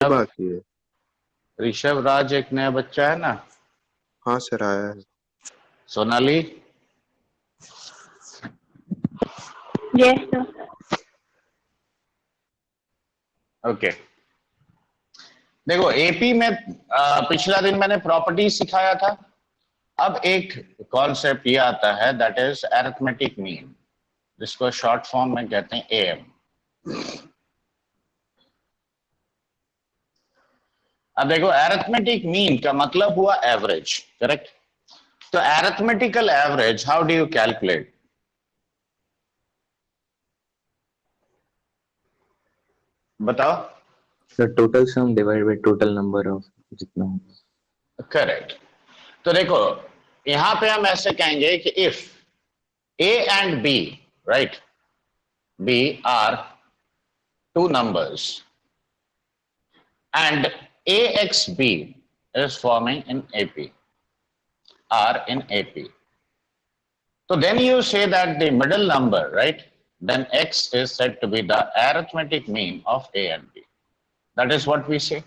बाकी है। ऋषभ राज एक नया बच्चा है ना। हाँ सर आया है। Sonali yes sir. ओके। देखो एपी में पिछला दिन मैंने प्रॉपर्टी सिखाया था। अब एक कॉन्सेप्ट ये आता है दैट इज अरिथमेटिक मीन, जिसको शॉर्ट फॉर्म में कहते हैं एएम। अब देखो अरिथमेटिक मीन का मतलब हुआ एवरेज, करेक्ट। तो arithmetical average how do you calculate? बताओ। The total sum divided by total number of जितना करेक्ट। तो देखो यहां पे हम ऐसे कहेंगे कि if A and B, right, B are two numbers and AXB is forming in AP, are in AP. So then you say that the middle number, right, then X is said to be the arithmetic mean of A and B. That is what we say.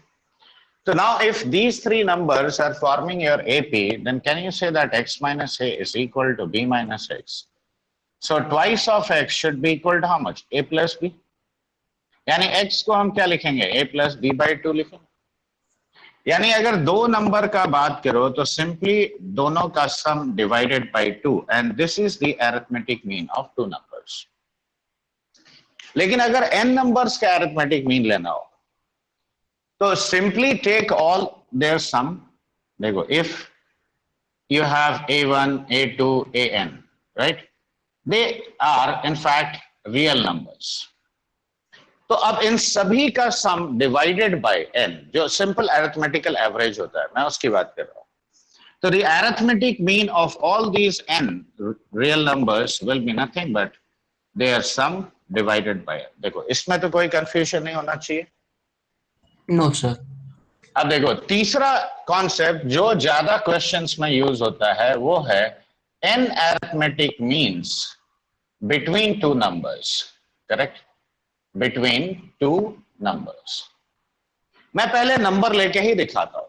So now if these three numbers are forming your AP, then can you say that X minus A is equal to B minus X? So twice of X should be equal to how much? A plus B. यानी x को हम क्या लिखेंगे? a plus B by two लिखेंगे। यानी अगर दो number का बात करो तो सिंपली दोनों का sum divided by two and this is the arithmetic mean of two numbers. लेकिन अगर n नंबर्स का अरिथमेटिक मीन लेना हो तो simply take all their sum. देखो if you have a1 a2 an, right, they are in fact real numbers. तो अब इन सभी का सम डिवाइडेड बाय n, जो सिंपल अरिथमेटिकल एवरेज होता है, मैं उसकी बात कर रहा हूं। तो the arithmetic mean of all these n real numbers will be nothing but their sum divided by n। देखो इसमें तो कोई कंफ्यूजन नहीं होना चाहिए। No sir. अब देखो तीसरा कॉन्सेप्ट जो ज्यादा क्वेश्चंस में यूज होता है वो है n arithmetic means between two numbers, correct, between two numbers. मैं पहले नंबर लेके ही दिखाता हूं।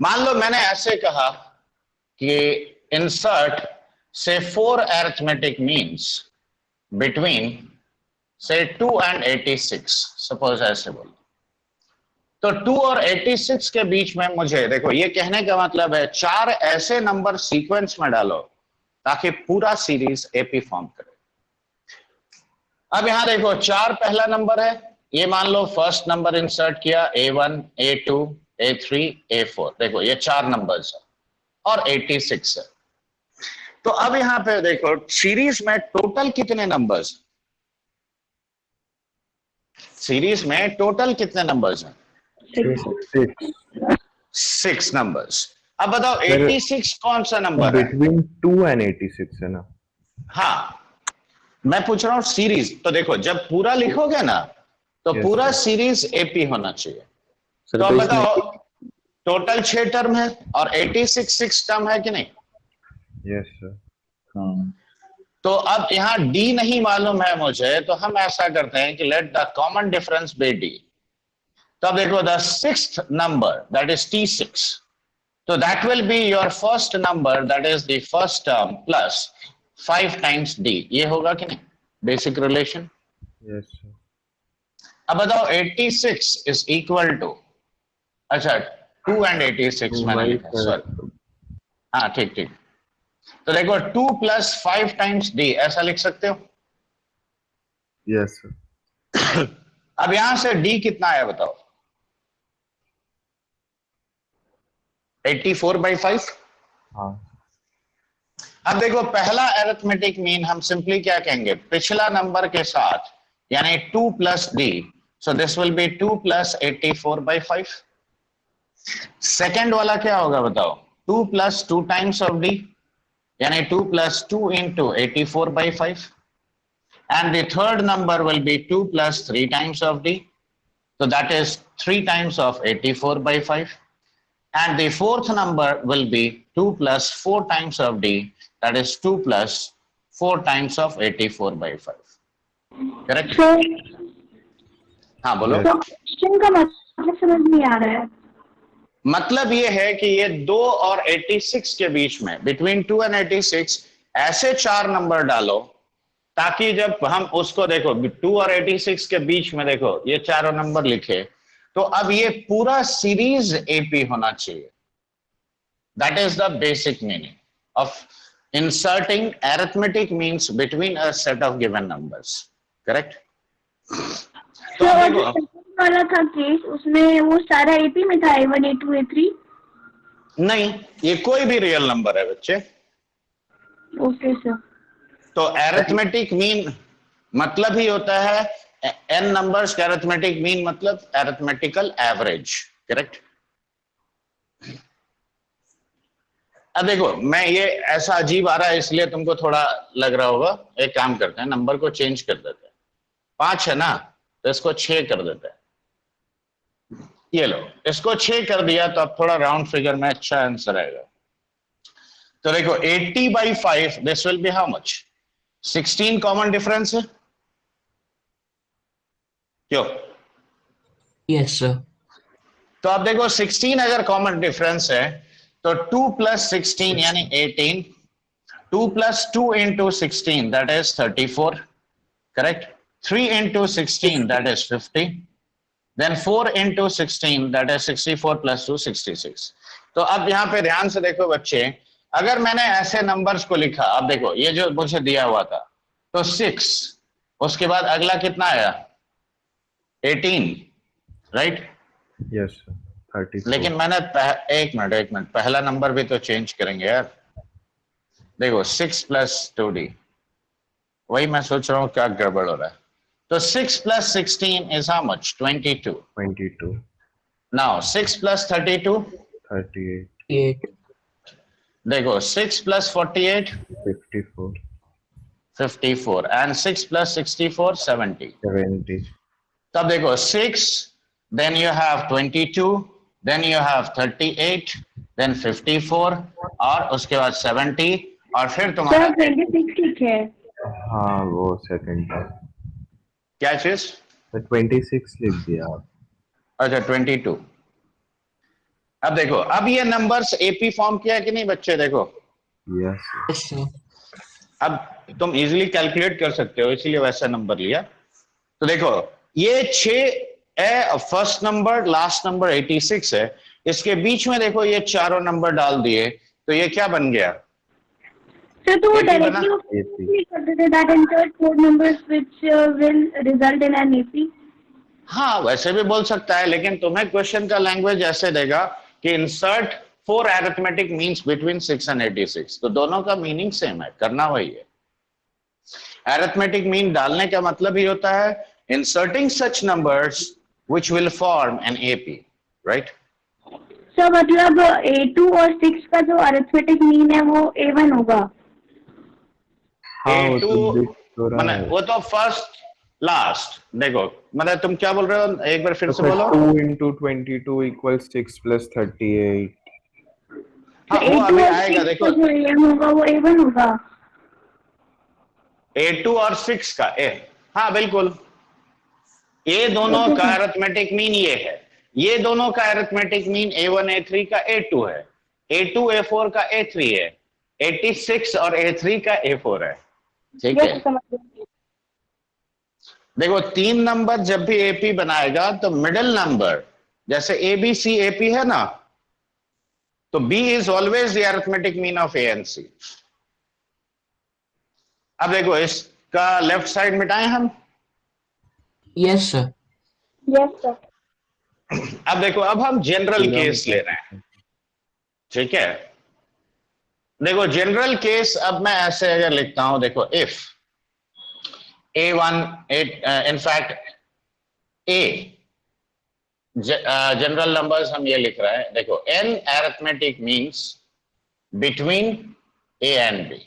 मान लो मैंने ऐसे कहा कि इंसर्ट से 4 अरिथमेटिक मीन्स बिटवीन से 2 and 86, सपोज ऐसे बोलो। तो 2 और 86 के बीच में मुझे, देखो ये कहने का मतलब है 4 ऐसे नंबर सीक्वेंस में डालो ताकि पूरा सीरीज एपी फॉर्म करे। अब यहां देखो 4 पहला नंबर है, ये मान लो फर्स्ट नंबर इंसर्ट किया a1 a2 a3 a4। देखो ये 4 नंबर्स है और 86 है। तो अब यहां पे देखो सीरीज में टोटल कितने नंबर्स? सीरीज में टोटल कितने नंबर्स हैं? 6 नंबर्स। अब बताओ 86 कौन सा नंबर है? बिटवीन 2 and 86 है ना। हाँ मैं पूछ रहा हूं सीरीज। तो देखो जब पूरा लिखोगे ना तो पूरा सीरीज एपी होना चाहिए। तो अब बताओ टोटल 6 टर्म है और 86 6 टर्म है कि नहीं? Yes sir. हाँ तो अब यहाँ डी नहीं मालूम है मुझे, तो हम ऐसा करते हैं कि let the common difference be D. तो अब देखो the 6th number that is T6, तो that will be your first number that is the first term plus 5 times D. ये होगा कि नहीं? Basic relation. Yes sir. अब बताओ 86 इज इक्वल टू, अच्छा 2 and 86 मैंने लिखा, सॉरी, हाँ ठीक ठीक। तो देखो 2 प्लस 5 टाइम्स डी ऐसा लिख सकते हो। Yes sir. अब यहां से डी कितना आया बताओ? 84/5। हाँ अब देखो पहला अरिथमेटिक मीन हम सिंपली क्या कहेंगे? पिछला नंबर के साथ, यानी 2 plus D, so this will be 2 plus 84/5। Second वाला क्या होगा बताओ? 2 प्लस 2 टाइम्स ऑफ डी, यानी 2 plus 2 into 84/5। And the third number will be 2 plus 3 times of D, so that is 3 times of 84/5. And the fourth number will be 2 plus 4 times of d, that is 2 plus 4 times of 84/5. Correct? हाँ बोलो। Yes. तो question का मतलब समझ नहीं आ रहा है। मतलब ये है कि ये 2 और 86 के बीच में, बिटवीन 2 एंड 86 ऐसे 4 नंबर डालो ताकि जब हम उसको देखो 2 और 86 के बीच में देखो ये चारों नंबर लिखे, तो अब ये पूरा सीरीज एपी होना चाहिए। That is the basic meaning of inserting arithmetic means between a set of given numbers, correct. तो तो अब और जो देखो, second वाला था केस, उसमें वो सारा एपी में था, A1 A2 A3। नहीं, ये कोई भी रियल नंबर है बच्चे। Okay sir. तो अरिथमेटिक मीन मतलब ही होता है एन नंबर्स का अरिथमेटिक मीन मतलब अरिथमेटिकल एवरेज, करेक्ट। अब देखो, मैं ये ऐसा अजीब आ रहा है इसलिए तुमको थोड़ा लग रहा होगा, एक काम करते हैं नंबर को चेंज कर देते हैं। 5 है ना, तो इसको 6 कर देते हैं। ये लो, इसको 6 कर दिया तो अब थोड़ा राउंड फिगर में अच्छा आंसर आएगा। तो देखो 80/5, this will be how much? 16 common difference है क्यों? Yes, sir. तो अब देखो 16 अगर कॉमन डिफरेंस है तो 2 + 16 यानी 18, 2 + 2 × 16 that is 34, correct. 3 × 16 that is 50, then 4 × 16 that is 64 + 2 66। तो अब यहाँ पे ध्यान से देखो बच्चे, अगर मैंने ऐसे नंबर्स को लिखा, अब देखो ये जो मुझे दिया हुआ था तो 6, उसके बाद अगला कितना आया 18, राइट। Yes, sir. 34. लेकिन मैंने एक मिनट पहला नंबर भी तो चेंज करेंगे यार। देखो 6 + 2D, वही मैं सोच रहा हूँ क्या गड़बड़ हो रहा है। तो 6 + 16 is how much? 22. 22. Now 6 + 32, 38. 8. देखो 6 + 48, 54. 54, and 6 + 64, 70. 70. तब देखो 6, then you have 22, then you have 38, then 54, और उसके बाद 70, और फिर तुम्हारा सर 26 लिखे है। हाँ वो सेकंड था। क्या चीज? तो 26 लिख दिया आप। अच्छा 22। अब देखो, अब ये नंबर्स एपी फॉर्म किया कि नहीं बच्चे? देखो Yes, sir. Yes, sir. अब तुम इजीली कैलकुलेट कर सकते हो, इसीलिए वैसा नंबर लिया। तो देखो ये 6 है, फर्स्ट नंबर, लास्ट नंबर 86 है, इसके बीच में देखो ये चारों नंबर डाल दिए, तो ये क्या बन गया? सर तो वो AP बना? डायरेक्टली कर देते that insert 4 numbers which will result in an AP। हाँ वैसे भी बोल सकता है, लेकिन तुम्हें क्वेश्चन का लैंग्वेज ऐसे देगा कि insert 4 arithmetic means between 6 and 86, तो दोनों का मीनिंग सेम है, करना वही है। अरिथमेटिक मीन डालने का मतलब ही होता है inserting such numbers which will form an AP, right. Sir मतलब A2 और 6 का जो अरिथमेटिक मीन है वो A1 होगा। हाँ वो तो A2 दिख तो रहा माने है। वो तो फर्स्ट लास्ट, देखो मतलब तुम क्या बोल रहे हो, एक बार फिर से तो बोलो। 2 × 22 = 6 + 38. हाँ तो वो A2 अभी और आएगा 6 देखो, का जो AM होगा वो A1 होगा। A2 और 6 का ए, हाँ बिल्कुल, ये दोनों का अरिथमेटिक मीन ये है, ये दोनों का अरिथमेटिक मीन A1 A3 का A2 है, A2 A4 का A3 है, 86 और A3 का A4 है, ठीक है। यस समझ गए। देखो 3 नंबर जब भी एपी बनाएगा तो मिडिल नंबर, जैसे ABC एपी है ना, तो B is always the arithmetic mean of A and C। अब देखो इसका लेफ्ट साइड मिटाएं हम। Yes, sir. Yes sir. अब देखो, अब हम जनरल केस ले रहे हैं, ठीक है। देखो जनरल केस अब मैं ऐसे अगर लिखता हूं, देखो if A1 in fact A general numbers हम ये लिख रहे हैं, देखो n arithmetic means between A and B।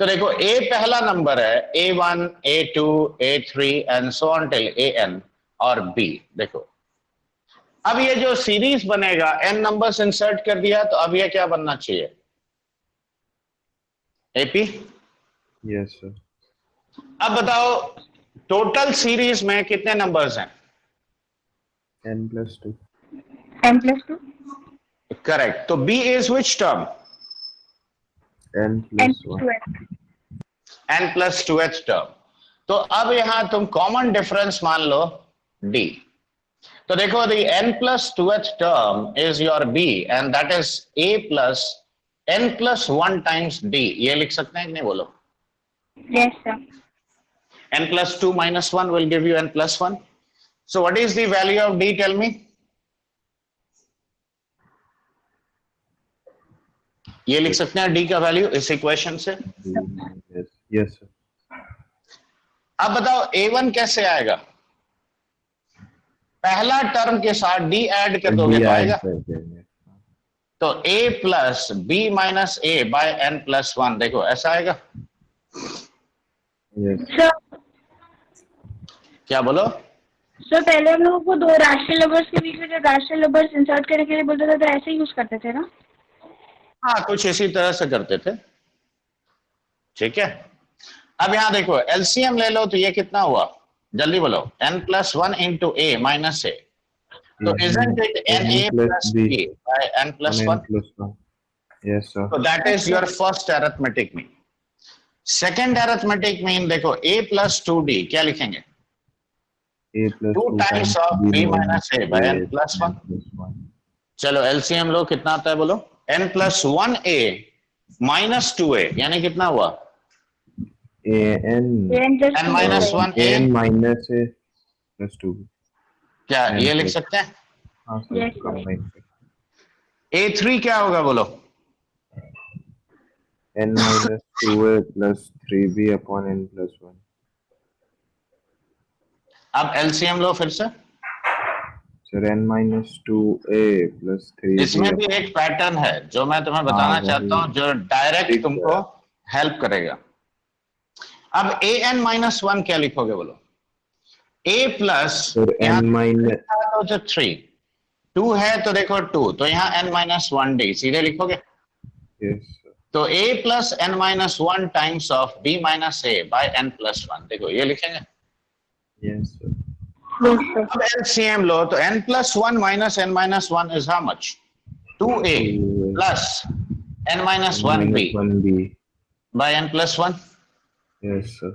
तो देखो A पहला नंबर है, A1 A2 A3 and so on till AN, और B देखो अब ये जो सीरीज बनेगा, n नंबर्स इंसर्ट कर दिया, तो अब ये क्या बनना चाहिए? एपी। Yes, sir. अब बताओ टोटल सीरीज में कितने नंबर्स हैं? n plus 2. n plus 2 correct. तो B is which term? n n plus plus 1. 2 n plus 2th term. तो अब यहां तुम कॉमन डिफरेंस मान लो D. तो देखो the n plus 2th term is your B and that is A plus n plus 1 times D. ये लिख सकते हैं कि नहीं बोलो? yes sir. N plus 2 minus 1 will give you n plus 1. So what is the value of D? Tell me. ये लिख सकते हैं D का वैल्यू इस इक्वेशन से. Yes, yes sir. अब बताओ A1 कैसे आएगा? पहला टर्म के साथ D ऐड कर दोगे तो आएगा. तो A plus B minus A by n plus 1. देखो ऐसा आएगा. Yes. सर क्या बोलो? सर पहले हम लोगों को दो राशि नंबर्स के बीच में जब राशि नंबर्स इंसर्ट करने के लिए बोलते थे तो ऐसे यूज करते थे ना. हाँ, कुछ इसी तरह से करते थे. ठीक है. अब यहां देखो एलसीएम ले लो तो ये कितना हुआ? जल्दी बोलो. n plus 1 into a minus a. तो isn't it na plus b by n plus 1? Plus 1. Yes sir. So that is your first arithmetic mean. Second arithmetic mean देखो a plus 2d क्या लिखेंगे? A plus 2 times of b minus a by n plus 1. चलो LCM लो. कितना आता है बोलो? n plus 1a minus 2a यानी कितना हुआ? n n minus 1a. n minus a plus 2. क्या n ये लिख plus- सकते हैं? हाँ Yes, sir. sir. combine. a3 क्या होगा बोलो? n minus 2a plus 3b upon n plus 1. अब एलसीएम लो फिर से. Sir n minus 2a plus 3b. इसमें भी एक पैटर्न है जो मैं तुम्हें बताना हाँ, चाहता हूं जो डायरेक्ट ठीक तुमको है। हेल्प करेगा. अब a n minus 1 क्या लिखोगे बोलो? a plus sir n minus तो जो 3 2 है तो देखो 2 तो यहाँ n minus 1d सीधे लिखोगे. yes sir. तो a plus n minus 1 times of b minus a by n plus 1. देखो ये लिखेंगे. yes sir. yes sir. अब एलसीएम लो तो n plus 1 minus n minus 1 is how much? 2a plus n minus 1b 1b. by n plus 1. Yes sir.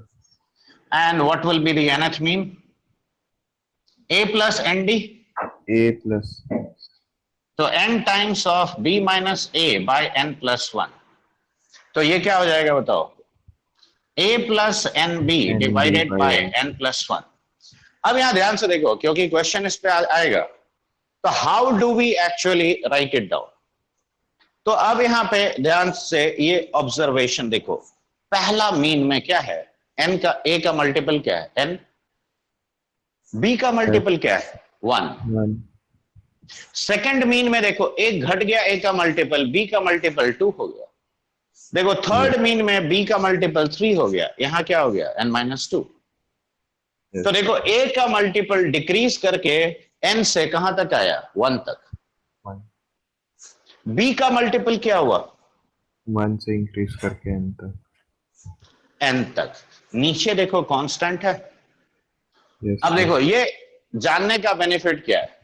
And what will be the nth mean? A plus nd. A plus तो n times of b minus a by n plus 1. तो ये क्या हो जाएगा बताओ? a plus nb NB divided by by n. n plus 1. अब यहां ध्यान से देखो क्योंकि क्वेश्चन इस पे आएगा. तो how do we actually write it down? तो अब यहां पे ध्यान से ये ऑब्जर्वेशन देखो. पहला मीन में क्या है? n का a का मल्टीपल क्या है? n. b का मल्टीपल क्या है? 1. 1. सेकंड मीन में देखो एक घट गया, a का मल्टीपल b का मल्टीपल 2 हो गया. देखो थर्ड मीन में b का मल्टीपल 3 हो गया. यहां क्या हो गया? n minus 2. Yes. तो देखो a का मल्टीपल डिक्रीज करके n से कहां तक आया? 1 तक. 1. b का मल्टीपल क्या हुआ? 1 से इंक्रीज करके n तक. n तक. नीचे देखो कांस्टेंट है. Yes अब sir. देखो ये जानने का बेनिफिट क्या है?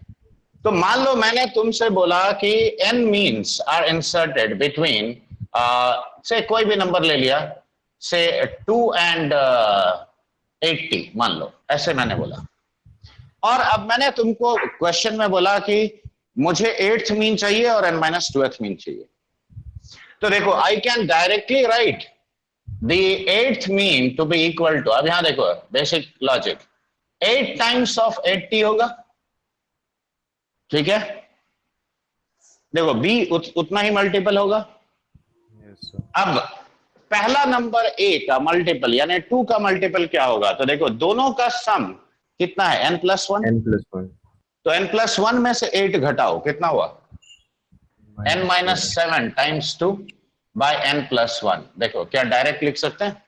तो मान लो मैंने तुमसे बोला कि n means are inserted between से कोई भी नंबर ले लिया से 2 and 80 मान लो, ऐसे मैंने बोला. और अब मैंने तुमको क्वेश्चन में बोला कि मुझे 8th मीन चाहिए और n minus 2th मीन चाहिए. तो देखो I can directly right the 8th mean to be equal to. अब यहां देखो बेसिक लॉजिक. 8 times of 80 होगा. ठीक है. देखो b उतना ही मल्टीपल होगा. Yes sir. अब पहला नंबर a का मल्टीपल यानी 2 का मल्टीपल क्या होगा? तो देखो दोनों का सम कितना है? n plus 1. n plus 1. तो n plus 1 में से 8 घटाओ कितना हुआ? n minus 7 times 2 by n plus 1. देखो क्या डायरेक्ट लिख सकते हैं?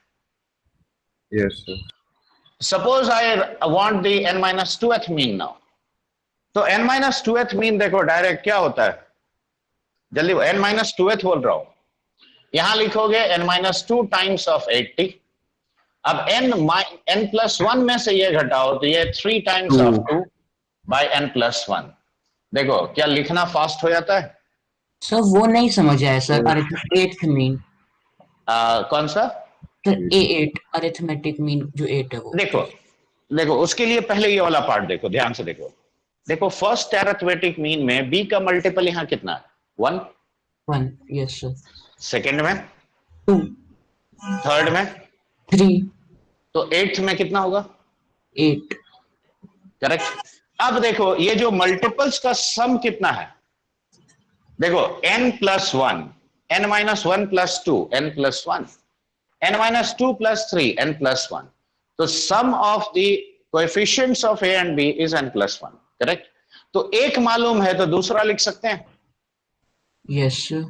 Yes sir. Suppose I want the n minus 2th mean now. तो n minus 2th mean देखो डायरेक्ट क्या होता है? जल्दी n minus 2th बोल रहा हूं. यहां लिखोगे n minus 2 times of 80. अब n plus 1 में से ये घटाओ तो ये 3 times of 2 by n plus 1. देखो क्या लिखना फास्ट हो जाता है? सर वो नहीं समझ आया सर, एट्थ मीन। कौन सा? सर A8 अरिथमेटिक मीन जो 8 है वो। देखो देखो उसके लिए पहले ये वाला पार्ट देखो, ध्यान से देखो। देखो फर्स्ट अरिथमेटिक मीन में b का मल्टीपल यहाँ कितना है? 1. 1 यस सर। सेकंड में 2 थर्ड में 3 तो एट्थ में कितना होगा? 8 करेक्ट। अब देखो ये जो मल्टीपल्स का सम कितना है? देखो n plus 1, n minus 1 plus 2, n plus 1, n minus 2 plus 3, n plus 1. तो sum of the coefficients of a and b is n plus 1. Correct. तो एक मालूम है तो दूसरा लिख सकते हैं। Yes sir.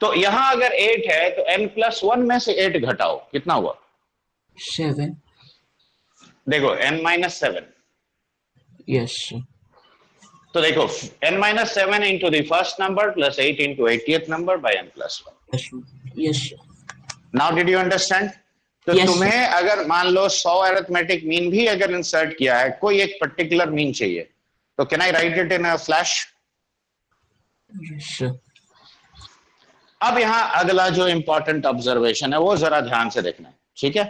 तो यहां अगर 8 है तो n प्लस 1 में से 8 घटाओ, कितना हुआ? 7 देखो n माइनस 7. Yes sir. तो देखो n minus 7 into the first number plus 8 into 80th number by n plus 1. Yes sir. Now did you understand? तो Yes, तुम्हें अगर मान लो 100 अरिथमेटिक मीन भी अगर इंसर्ट किया है, कोई एक पर्टिकुलर मीन चाहिए, तो can I right it in a flash? Yes sir. अब यहां अगला जो इंपॉर्टेंट ऑब्जर्वेशन है वो जरा ध्यान से देखना है, ठीक है?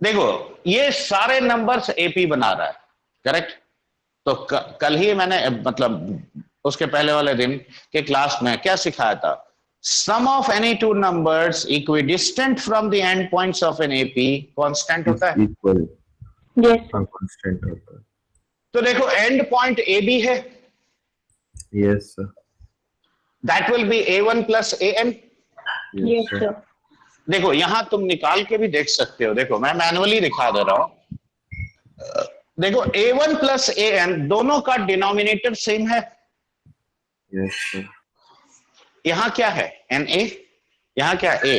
देखो ये सारे नंबर्स एपी बना रहा है, करेक्ट? तो कल ही मैंने मतलब उसके पहले वाले दिन के क्लास में क्या सिखाया था? Sum of any two numbers equidistant from the end points of an AP constant होता है। इक्वल यस कांस्टेंट होता है। तो देखो एंड पॉइंट ए बी है, yes sir. That will be a1 plus an. Yes sir. देखो यहां तुम निकाल के भी देख सकते हो, देखो मैं मैनुअली दिखा दे रहा हूं। देखो a1 प्लस an दोनों का डिनोमिनेटर सेम है। Yes sir. यहां क्या है? na, यहां क्या a?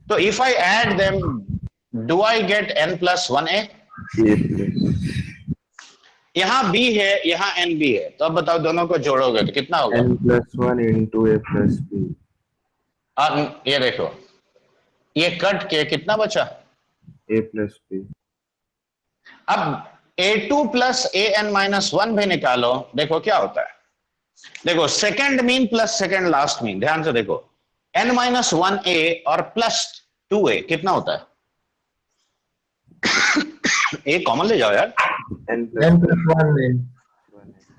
तो if I add them do I get n plus 1a? A plus यहां b है, यहां nb है, तो अब बताओ दोनों को जोड़ोगे तो कितना होगा? n प्लस 1 इंटू ए प्लस बी। और ये देखो ये कट के कितना बचा? ए प्लस बी। अब a2 प्लस an माइनस 1 भी निकालो, देखो क्या होता है? देखो second mean plus second last mean, ध्यान से देखो n माइनस 1a और प्लस 2a कितना होता है? a कॉमन ले जाओ यार।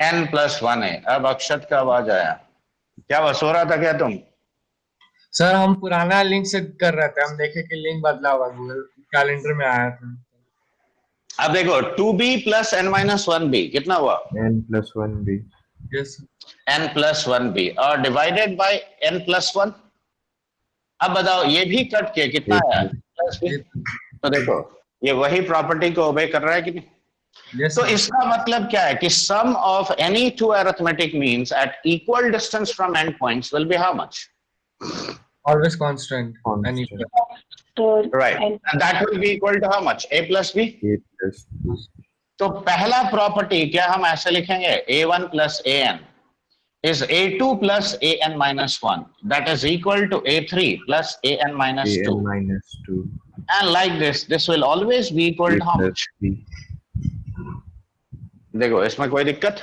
n plus 1a। अब अक्षत का आवाज आया, क्या बस हो रहा था क्या तुम? सर हम पुराना लिंक से कर रहे थे, हम देखे कि लिंक बदला हुआ गूगल कैलेंडर में आया था। अब देखो 2b plus n minus 1b कितना हुआ? n plus 1b। Yes n plus 1b और डिवाइडेड बाय n प्लस 1। अब बताओ ये भी कट के कितना आया? Plus b। तो देखो ये वही प्रॉपर्टी को ओबे कर रहा है कि नहीं? यस तो इसका मतलब क्या है कि sum of any two arithmetic means at equal distance from end points will be how much? Always constant and equal. तो right, and that will be equal to how much? a plus b। A plus b. तो पहला property क्या हम ऐसे लिखेंगे? a1 plus an is a2 plus an minus 1, that is equal to a3 plus an minus 2, an minus 2 and like this will always be equal to how much? b। देखो इसमें कोई दिक्कत?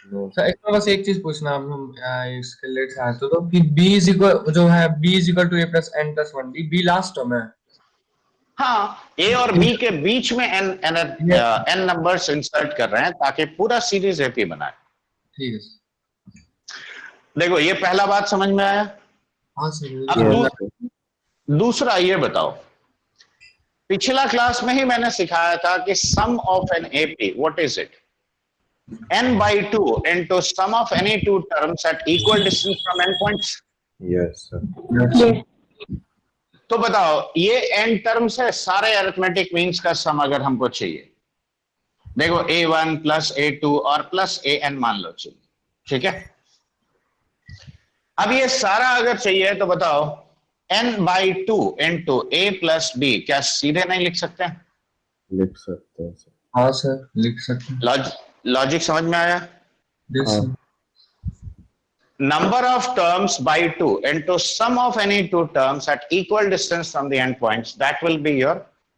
सर इसमें बस एक चीज पूछना, हम इसके लेट से आए तो कि b इज इक्वल जो है b is equal to a plus n plus 1d, b last term है। हाँ, a और b के बीच में n नंबर्स इंसर्ट कर रहे हैं ताकि पूरा सीरीज एपी बनाए। ठीक है। देखो ये पहला बात समझ में आया। हाँ सर। अब दूसरा ये बताओ, पिछला क्लास में ही मैंने सिखाया था कि sum of an AP what is it? n/2 into sum of any two terms at equal distance from endpoints. Yes sir. Yes तो बताओ ये n टर्म्स है, सारे अरिथमेटिक मीन्स का सम अगर हमको चाहिए, देखो a1 प्लस a2 और प्लस an मान लो चाहिए, ठीक है? अब ये सारा अगर चाहिए तो बताओ n/2 into a plus b क्या सीधे नहीं लिख सकते हैं? लिख सकते हैं सर। हाँ सर लिख सकते हैं। लॉजिक समझ में आया? Yes sir. Number of terms by 2 into sum of any two terms at equal distance from the endpoints, that will be your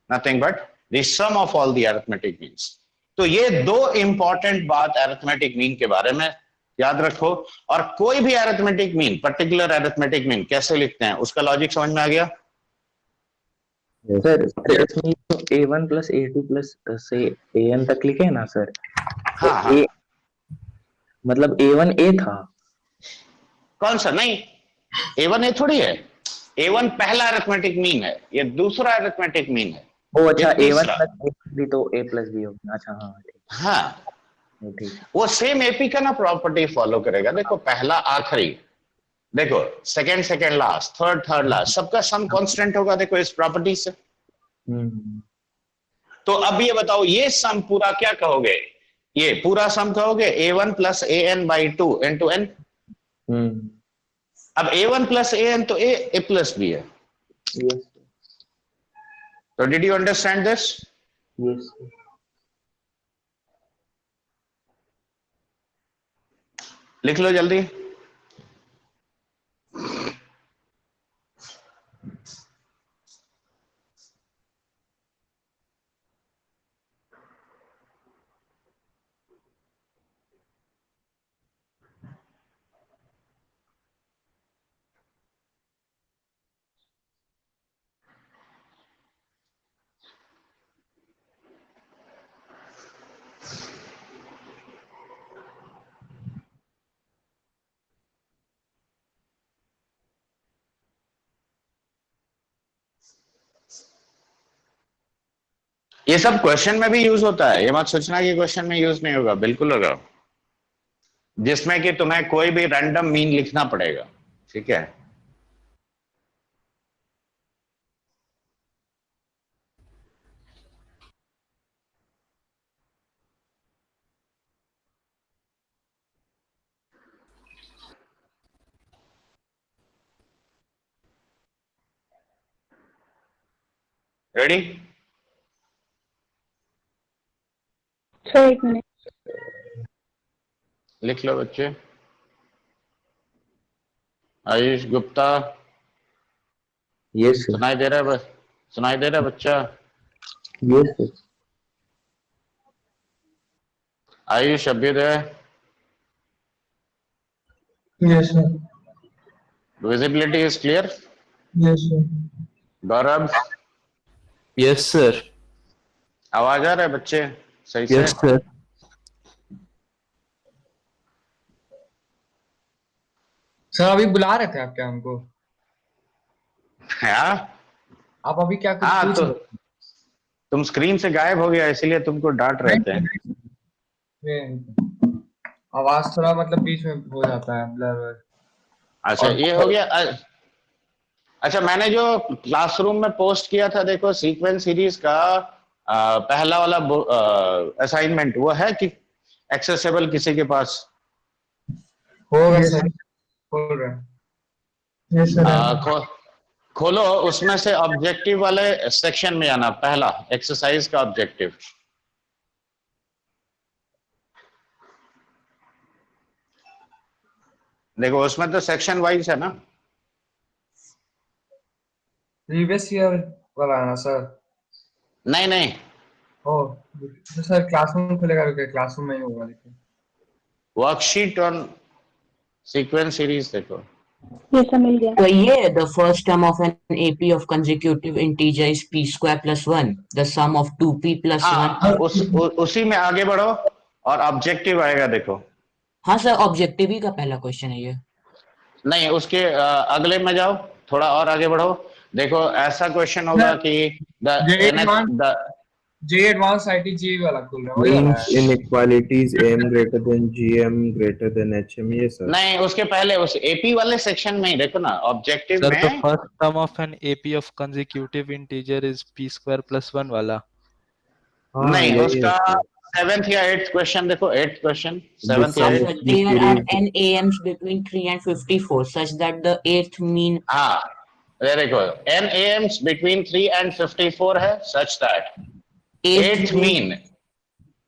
nothing but the sum of all the arithmetic means. तो ये दो important बात arithmetic mean के बारे में याद रखो। और कोई भी arithmetic mean, particular arithmetic mean कैसे लिखते हैं उसका लॉजिक समझ में आ गया? सर इसमें तो A1 प्लस A2 प्लस से AN तक लिखे हैं ना सर? तो हाँ हाँ। मतलब A1 A था। कौन सा? नहीं, A1 A थोड़ी है। A1 पहला अरिथमेटिक मीन है, ये दूसरा अरिथमेटिक मीन है। ओ अच्छा, ये A1 तीसरा। प्लस A भी तो A प्लस B होगा। अच्छा हाँ ठीक हाँ, है, ठीक। वो सेम एपी का ना प्रॉपर्टी फॉलो करेगा। देखो पहला आखिरी, देखो second second last, third third last, सबका सम कांस्टेंट होगा देखो इस प्रॉपर्टी से। हम्म तो अब ये बताओ, ये सम पूरा क्या कहोगे? ये पूरा सम कहोगे A1 plus AN by 2 into N। हम्म अब A1 प्लस AN तो A प्लस B है। यस तो did you understand this? Yes लिख लो जल्दी। ये सब क्वेश्चन में भी यूज होता है, ये मत सोचना कि क्वेश्चन में यूज नहीं होगा, बिल्कुल होगा, जिसमें कि तुम्हें कोई भी रैंडम मीन लिखना पड़ेगा। ठीक है, रेडी? सर एक मिनट। लिख लो बच्चे। आयुष गुप्ता, यस सर सुनाई दे रहा है? सुनाई दे रहा है बच्चा? Yes sir Ayush Abhyuday, yes sir. Visibility is clear? Yes sir. Gaurav, yes sir. आवाज आ रहा है बच्चे सही से? Yes sir. सर अभी बुला रहे थे आप क्या हमको? हाँ आप अभी क्या कुछ हाँ, पूछ तो रहे तुम स्क्रीन से गायब हो गया इसलिए तुमको डांट रहे थे। थे? आवाज थोड़ा मतलब बीच में हो जाता है ब्लर। अच्छा और ये हो गया। अच्छा, मैंने जो क्लासरूम में पोस्ट किया था देखो सीक्वेंस सीरीज का पहला वाला असाइनमेंट, वो है कि एक्सेसिबल किसी के पास? होगा सर, खोल रहे हैं। Yes sir. खोलो, उसमें से ऑब्जेक्टिव वाले सेक्शन में आना, पहला एक्सरसाइज का ऑब्जेक्टिव। देखो उसमें तो सेक्शन वाइज है ना? प्रीवियस ईयर वाला है ना सर? नहीं नहीं, ओ तो सर क्लासरूम खुलेगा, रुके क्लासरूम में ही होगा लेकिन। वर्कशीट ऑन सीक्वेंस सीरीज देखो। ये सब मिल गया। तो ये the first term of an AP of consecutive integer is p square plus 1. The sum of 2p plus 1. हाँ, उसी में आगे बढ़ो और ऑब्जेक्टिव आएगा देखो। हाँ सर, ऑब्जेक्टिव ही का पहला क्वेश्चन है ये। नहीं, उसके अगले में जाओ, थोड़ा और आगे बढ़ो। देखो ऐसा क्वेश्चन होगा कि जे एडवांस ITG वाला खुल रहा है, वही वाला means है। inequalities m greater than gm greater than hm, ये सर। नहीं, उसके पहले उस एपी वाले सेक्शन में ही देखो ना, ऑब्जेक्टिव Sir, the में। first term of an AP of consecutive integer is p square plus 1 वाला। हाँ नहीं, यही है उसका सर। 7th या 8th क्वेश्चन देखो, 8th क्वेश्चन, The 7th या sum 8th। of the There are series n AMs between 3 and 54 such that the eighth mean हाँ, very good. n AMs between 3 and 54 है, such that eighth mean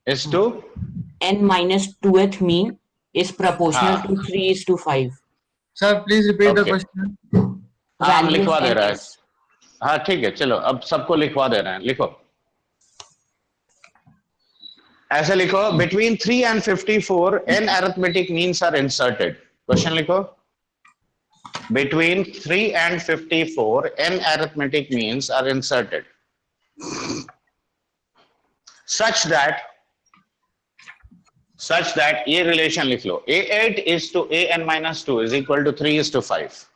is to n minus 2th mean is proportional हाँ to 3:5. Sir please repeat the Okay. Question. हाँ, हम Values लिखवा दे रहे हैं। ns. हाँ ठीक है, चलो अब सबको लिखवा दे रहे हैं, लिखो। ऐसे लिखो, between 3 and 54 n arithmetic means are inserted. Question लिखो, between 3 and 54 n arithmetic means are inserted such that ये रिलेशन लिख लो, a8 is to an minus 2 is equal to 3 is to 5.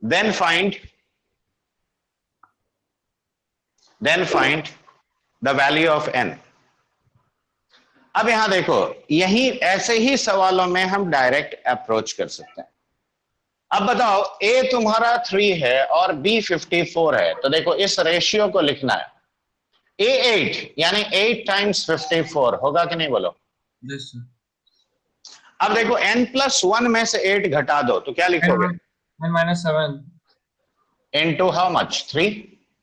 Then find the value of n. अब यहां देखो, यही ऐसे ही सवालों में हम डायरेक्ट अप्रोच कर सकते हैं. अब बताओ, a तुम्हारा 3 है और b 54 है, तो देखो इस रेशियो को लिखना है. a8 यानी 8 times 54 होगा कि नहीं, बोलो. Yes, sir. अब देखो n+1 में से 8 घटा दो तो क्या लिखोगे? n minus 7. into how much? 3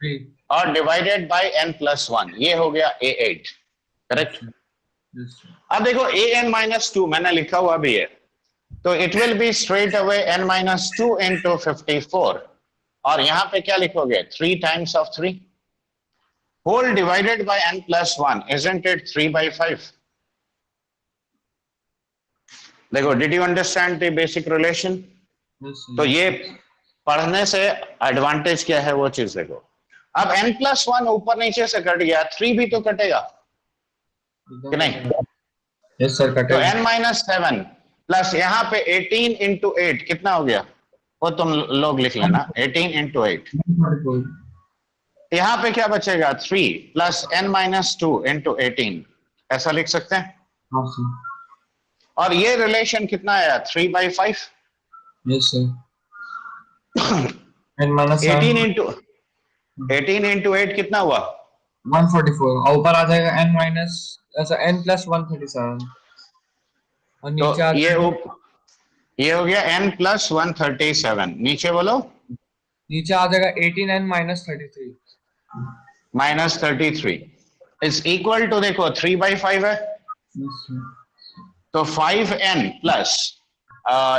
3. और डिवाइडेड बाय n+1, ये हो गया a8. करेक्ट. Yes, sir. अब देखो an-2 मैंने लिखा हुआ भी है, तो it will be straight away n-2 into 54, और यहां पे क्या लिखोगे? 3 times of 3 whole divided by n+1, isn't it 3/5? देखो, did you understand the basic relation? Yes, sir. तो ये पढ़ने से एडवांटेज क्या है वो चीज देखो. अब n+1 ऊपर नीचे से कट गया, 3 भी तो कटेगा कि नहीं? Yes, sir. तो n-7 प्लस यहाँ पे 18 into 8 कितना हो गया, वो तुम लोग लिख लेना. 18 into 8, यहाँ पे क्या बचेगा? 3 प्लस n-2 into 18, ऐसा लिख सकते हैं. और ये रिलेशन कितना आया? 3/5. Yes, sir. n minus 18 into 8 कितना हुआ? 144, और ऊपर आ जाएगा n minus ऐसा n plus 137, और तो नीचे आ ये हो गया n+137. नीचे बोलो, नीचे आ जाएगा 18n minus 33. -33 is equal to, देखो 3/5 है, Yes, sir. तो 5n प्लस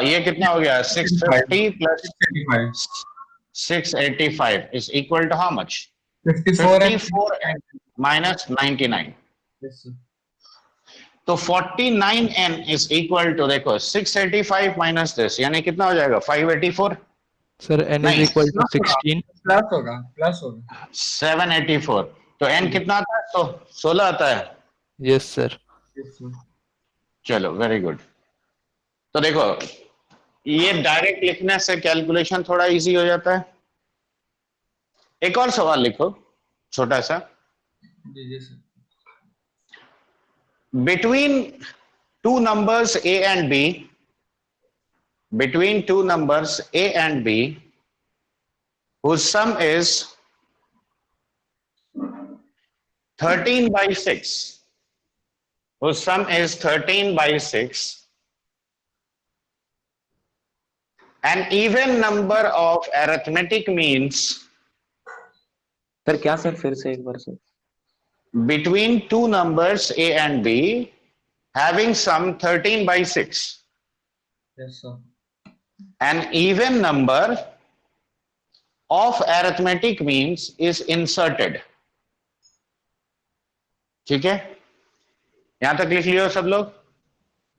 ये कितना हो गया? 650 plus 65. 685 is equal to how much? 54 minus 99. Yes, sir. तो 49n इज इक्वल टू, देखो 685 माइनस दिस, यानी कितना हो जाएगा? 584. Sir, n is Nice. equal to 16. Plus होगा 784. तो n कितना आता है? तो 16 आता है. Yes, sir. Yes, sir. चलो, वेरी गुड. तो देखो, ये डायरेक्ट लिखने से कैलकुलेशन थोड़ा इजी हो जाता है. एक और सवाल लिखो, छोटा सा. जी sir. Between two numbers a and b, between two numbers a and b, whose sum is 13/6, whose sum is 13/6, an even number of arithmetic means sir क्या सर, फिर से एक बार sir. between two numbers a and b having sum 13/6, Yes, sir. an even number of arithmetic means is inserted. ठीक है, यहां तक लिख लियो सब लोग.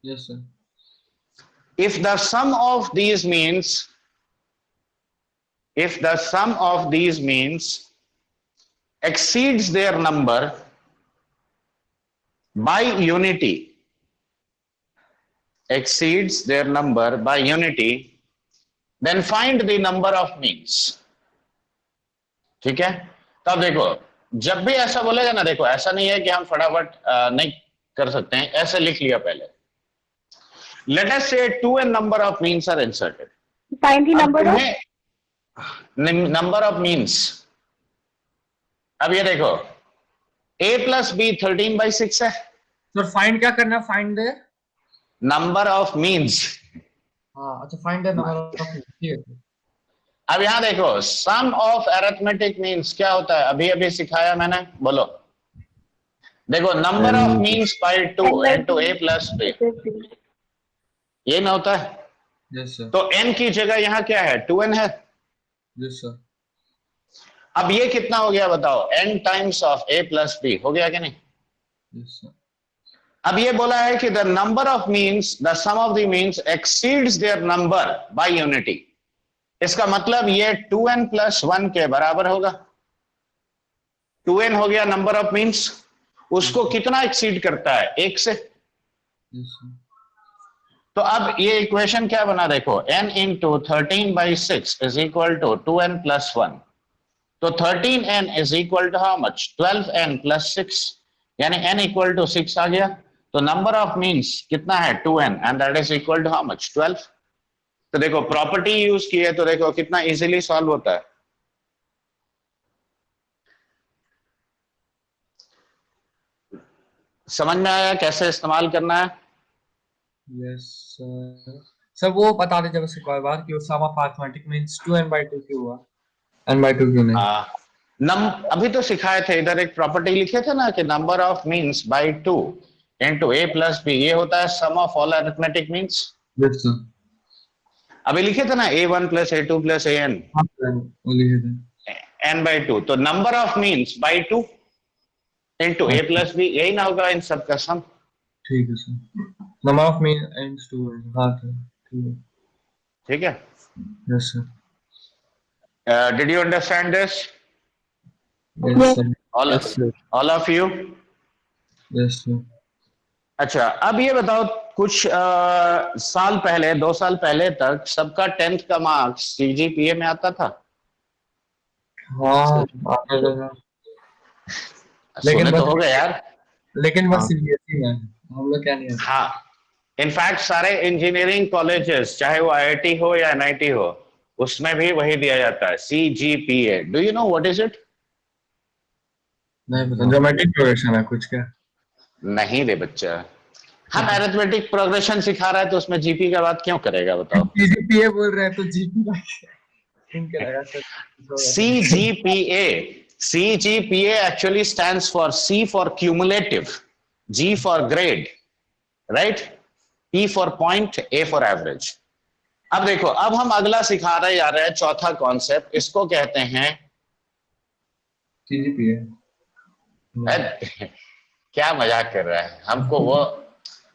Yes, sir. If the sum of these means, if the sum of these means exceeds their number by unity, exceeds their number by unity, then find the number of means. ठीक है. तब देखो, जब भी ऐसा बोलेगा ना, देखो ऐसा नहीं है कि हम फटाफट नहीं कर सकते हैं, ऐसे लिख लिया पहले. Let us say 2n number of means are inserted. Find the number of. Number of means. अब ये देखो, a plus b 13/6 है. सर फाइंड क्या करना है? Find the number of means. हाँ, अच्छा, फाइंड द नंबर ऑफ. ठीक है. अब यहां देखो, सम ऑफ अरिथमेटिक मीन्स क्या होता है? अभी अभी सिखाया मैंने, बोलो. देखो, number of means by 2 into a plus b, ये ना होता है. Yes sir. तो n की जगह यहां क्या है? 2n है. Yes sir. अब ये कितना हो गया बताओ, n times of a plus b हो गया कि नहीं? Yes, sir. अब ये बोला है कि the number of means, the sum of the means exceeds their number by unity. इसका मतलब ये 2n प्लस 1 के बराबर होगा। 2n हो गया नंबर ऑफ मीन्स, उसको कितना एक्सीड करता है? 1 से। Yes, sir. तो अब ये इक्वेशन क्या बना देखो, n into 13/6 is equal to 2n plus 1। तो 13n is equal to how much? 12n plus 6, यानी n इक्वल टू 6 आ गया। तो नंबर ऑफ मीन्स कितना है? 2n, and that is equal to how much? 12। तो देखो प्रॉपर्टी यूज की है तो देखो कितना इजीली सॉल्व होता है। समझ में आया कैसे इस्तेमाल करना है? Yes, sir. सर वो बता दीजिए बस एक बार कि sum of arithmetic means 2n/2 क्यों हुआ? n/2 क्यों नहीं? अभी तो सिखाए थे, इधर एक प्रॉपर्टी लिखे थे ना कि number of means by 2 into a plus b, ये होता है sum of all arithmetic means. Yes, sir. अभी लिखे थे ना a1 plus a2 plus an हाँ, sir, वो लिखे थे। n/2। तो number of means by 2 into a plus b, यही ना होगा इन सब का सम। ठीक है सर। नंबर ऑफ मीन्स 2 है। हाँ सर, ठीक है। ठीक है, yes sir. Did you understand this yes sir. All of you? Yes sir. अच्छा, अब ये बताओ कुछ साल पहले, 2 साल पहले तक सबका 10th का मार्क्स सीजीपीए में आता था। हाँ आता था। लेकिन तो हो गया यार। लेकिन बस सीबीएसई में हम लोग क्या नहीं है। हाँ, इनफैक्ट सारे इंजीनियरिंग कॉलेजेस चाहे वो आईआईटी हो या एनआईटी हो, उसमें भी वही दिया जाता है, CGPA. Do you know what is it? नहीं पता। ज्योमेट्रिक प्रोग्रेशन है कुछ क्या? नहीं रे बच्चा, हम अरिथमेटिक प्रोग्रेशन सिखा रहा है तो उसमें जीपी का बात क्यों करेगा बताओ? सीजीपीए बोल रहे हैं तो जीपी इनके लगा sir. CGPA actually stands for C for cumulative, G for grade, right? P for point, A for average. अब देखो, अब हम अगला सिखा रहे जा रहे हैं, चौथा कॉन्सेप्ट, इसको कहते हैं सीजीपीए। क्या मजाक कर रहा है? हमको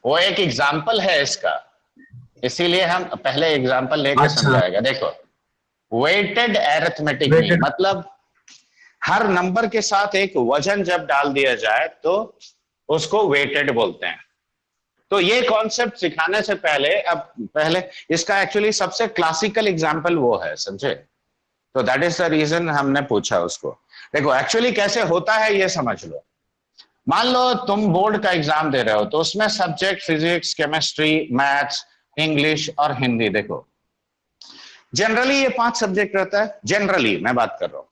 वो एक एग्जाम्पल है इसका, इसीलिए हम पहले एग्जाम्पल लेकर समझाएगा। देखो, वेटेड अरिथमेटिक मीन मतलब हर नंबर के साथ एक वजन जब डाल दिया जाए तो उसको वेटेड बोलते हैं। तो ये कॉन्सेप्ट सिखाने से पहले इसका एक्चुअली सबसे क्लासिकल एग्जांपल वो है, समझे? तो दैट इज द रीजन हमने पूछा उसको। देखो एक्चुअली कैसे होता है ये समझ लो। मान लो तुम बोर्ड का एग्जाम दे रहे हो, तो उसमें subject physics, chemistry, maths, English और हिंदी। देखो जनरली ये 5 सब्जेक्ट रहता है, जनरली मैं बात कर रहा हूं,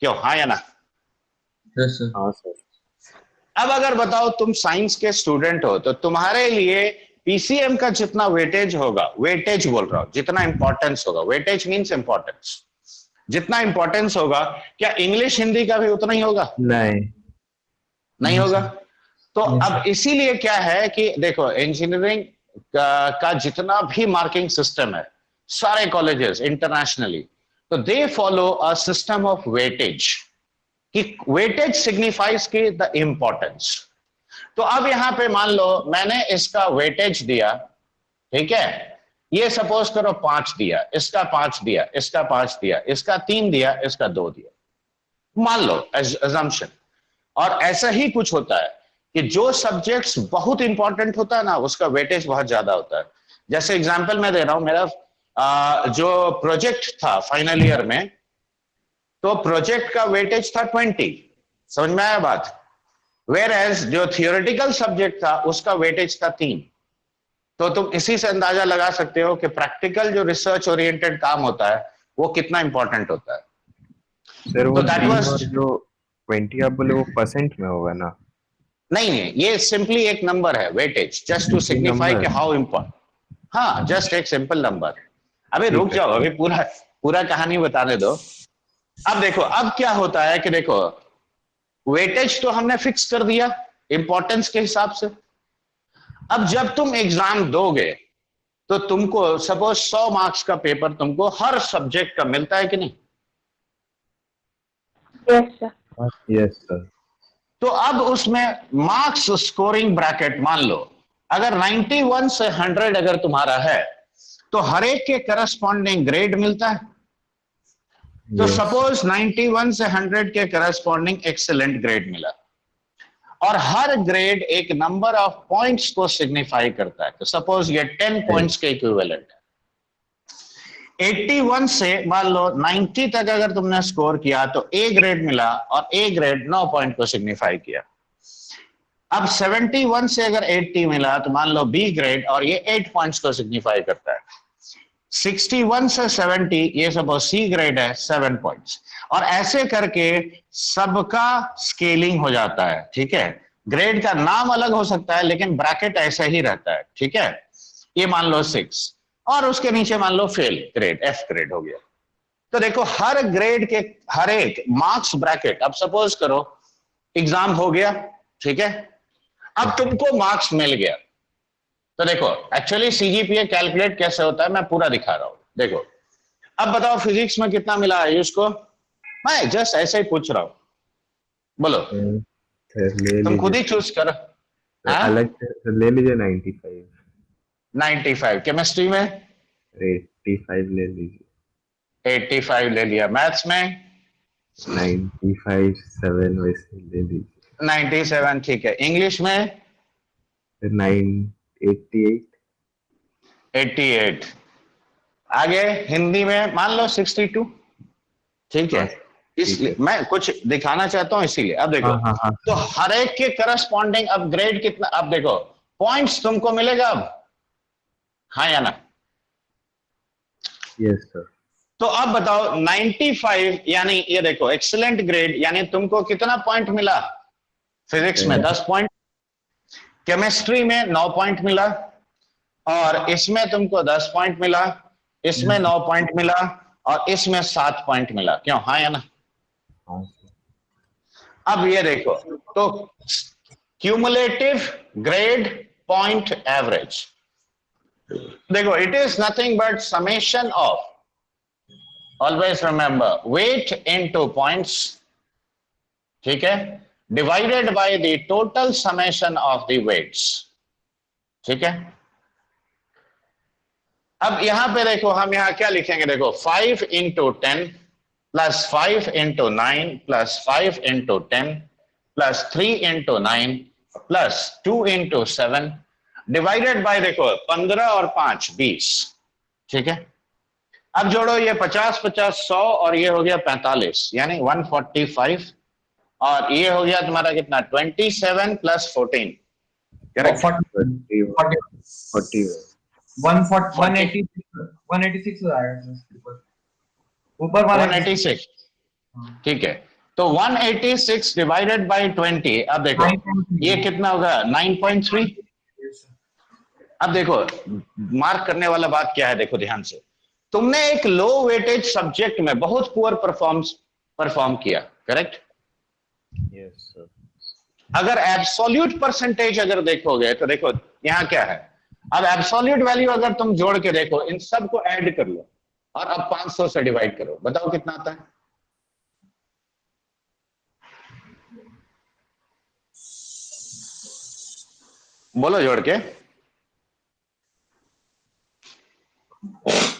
क्यों? हाँ या ना? Yes sir. हाँ सर। अब अगर बताओ तुम साइंस के स्टूडेंट हो, तो तुम्हारे लिए पीसीएम का जितना वेटेज होगा, वेटेज बोल रहा हूं, जितना इंपॉर्टेंस होगा, वेटेज मींस इंपॉर्टेंस, जितना इंपॉर्टेंस होगा, क्या इंग्लिश हिंदी का भी उतना ही होगा? नहीं होगा। तो अब इसीलिए क्या है कि देखो इंजीनियरिंग का जितना भी मार्किंग सिस्टम है, सारे कॉलेजेस इंटरनेशनली, तो they follow a system of weightage, कि वेटेज सिग्निफाइज की द इंपॉर्टेंस। तो अब यहां पे मान लो मैंने इसका वेटेज दिया, ठीक है, ये सपोज करो 5 दिया, इसका 5 दिया, इसका 5 दिया, इसका 3 दिया, इसका 2 दिया, मान लो assumption। और ऐसा ही कुछ होता है कि जो सब्जेक्ट्स बहुत इंपॉर्टेंट होता है ना, उसका वेटेज बहुत ज्यादा होता है। जैसे एग्जांपल मैं दे रहा हूं, मेरा जो प्रोजेक्ट था फाइनल ईयर में, तो प्रोजेक्ट का वेटेज था 20, समझ में आया बात? वेयर एज जो थियोरेटिकल सब्जेक्ट था उसका वेटेज था 3। तो तुम इसी से अंदाजा लगा सकते हो कि प्रैक्टिकल जो रिसर्च ओरिएंटेड काम होता है वो कितना इंपॉर्टेंट होता है। सर वो तो that was- जो 20 आप बोले वो परसेंट में होगा ना? नहीं, ये सिंपली एक नंबर है, वेटेज, जस्ट टू सिग्निफाई कि हाउ इंपॉर्टेंट। हाँ, जस्ट एक सिंपल नंबर। अभी रुक जाओ, अभी पूरा कहानी बताने दो। अब देखो, अब क्या होता है कि देखो वेटेज तो हमने फिक्स कर दिया इंपॉर्टेंस के हिसाब से। अब जब तुम एग्जाम दोगे तो तुमको सपोज 100 मार्क्स का पेपर तुमको हर सब्जेक्ट का मिलता है कि नहीं? Yes sir. Yes, sir. तो अब उसमें मार्क्स स्कोरिंग ब्रैकेट मान लो, अगर 91 से 100 अगर तुम्हारा है तो हर एक के करस्पॉन्डिंग ग्रेड मिलता है। तो Yes. सपोज 91 से 100 के करस्पॉन्डिंग एक्सेलेंट ग्रेड मिला, और हर ग्रेड एक नंबर ऑफ पॉइंट्स को सिग्निफाई करता है। तो सपोज ये 10 पॉइंट्स के इक्विवेलेंट है। 81 से मान लो 90 तक अगर तुमने स्कोर किया तो ए ग्रेड मिला, और ए ग्रेड 9 पॉइंट को सिग्निफाई किया। अब 71 से अगर 80 मिला तो मान लो बी ग्रेड, और ये 8 पॉइंट्स को सिग्निफाई करता है। 61 से 70 ये सपोज सी ग्रेड है, 7 पॉइंट्स, और ऐसे करके सबका स्केलिंग हो जाता है। ठीक है, ग्रेड का नाम अलग हो सकता है लेकिन ब्रैकेट ऐसा ही रहता है। ठीक है, ये मान लो 6, और उसके नीचे मान लो फेल ग्रेड, एफ ग्रेड हो गया। तो देखो हर ग्रेड के हर एक मार्क्स ब्रैकेट, अब सपोज करो एग्जाम हो गया, ठीक है, अब तुमको मार्क्स मिल गया। तो देखो एक्चुअली सीजीपीए कैलकुलेट कैसे होता है मैं पूरा दिखा रहा हूं। देखो अब बताओ फिजिक्स में कितना मिला आयुष को? मैं जस्ट ऐसे ही पूछ रहा हूं, बोलो Sir, ले तुम खुद ही लीजिए। चूज करो। हाँ? अलग से ले लीजिए 95, 95 केमिस्ट्री में, 85 ले लीजिए, 85 ले लिया, मैथ्स में 95, 7 वैसे ले लीजिए, 97, ठीक है, इंग्लिश में फिर 88, 88, आगे हिंदी में मान लो 62, ठीक है। इसलिए मैं कुछ दिखाना चाहता हूं इसीलिए। अब देखो हाँ। तो हर एक के करस्पॉन्डिंग अब ग्रेड कितना, अब देखो पॉइंट्स तुमको मिलेगा अब, हाँ या ना? Yes, sir. तो अब बताओ 95 यानी ये देखो एक्सीलेंट ग्रेड, यानी तुमको कितना पॉइंट मिला? फिजिक्स में 10 पॉइंट, केमिस्ट्री में 9 पॉइंट मिला, और इसमें तुमको 10 पॉइंट मिला, इसमें 9 पॉइंट मिला, और इसमें 7 पॉइंट मिला। क्यों, हाँ या ना? हाँ, sir. अब ये देखो तो क्यूमुलेटिव ग्रेड पॉइंट एवरेज, देखो it is nothing but summation of, always remember, weight into points, ठीक है, divided by the total summation of the weights. ठीक है, अब यहां पे देखो हम यहां क्या लिखेंगे, देखो 5 into 10 plus 5 into 9 plus 5 into 10 plus 3 into 9 plus 2 into 7 divided by देखो 15 और 5 20। ठीक है, अब जोड़ो ये 50 50 100 और ये हो गया 45 यानी 145, और ये हो गया तुम्हारा कितना 27 प्लस 14, करेक्ट? 40, 186 हो जाएगा ऊपर वाला 186, ठीक है। तो 186 डिवाइडेड बाय 20, अब देखो ये कितना होगा 9.3। अब देखो मार्क करने वाला बात क्या है, देखो ध्यान से, तुमने एक लो वेटेज सब्जेक्ट में बहुत पुअर परफॉर्म किया, करेक्ट? Yes, sir. अगर एब्सोल्यूट परसेंटेज अगर देखोगे तो देखो यहां क्या है, अब एब्सोल्यूट वैल्यू अगर तुम जोड़ के देखो, इन सब को ऐड कर लो और अब 500 से डिवाइड करो, बताओ कितना आता है? बोलो जोड़ के।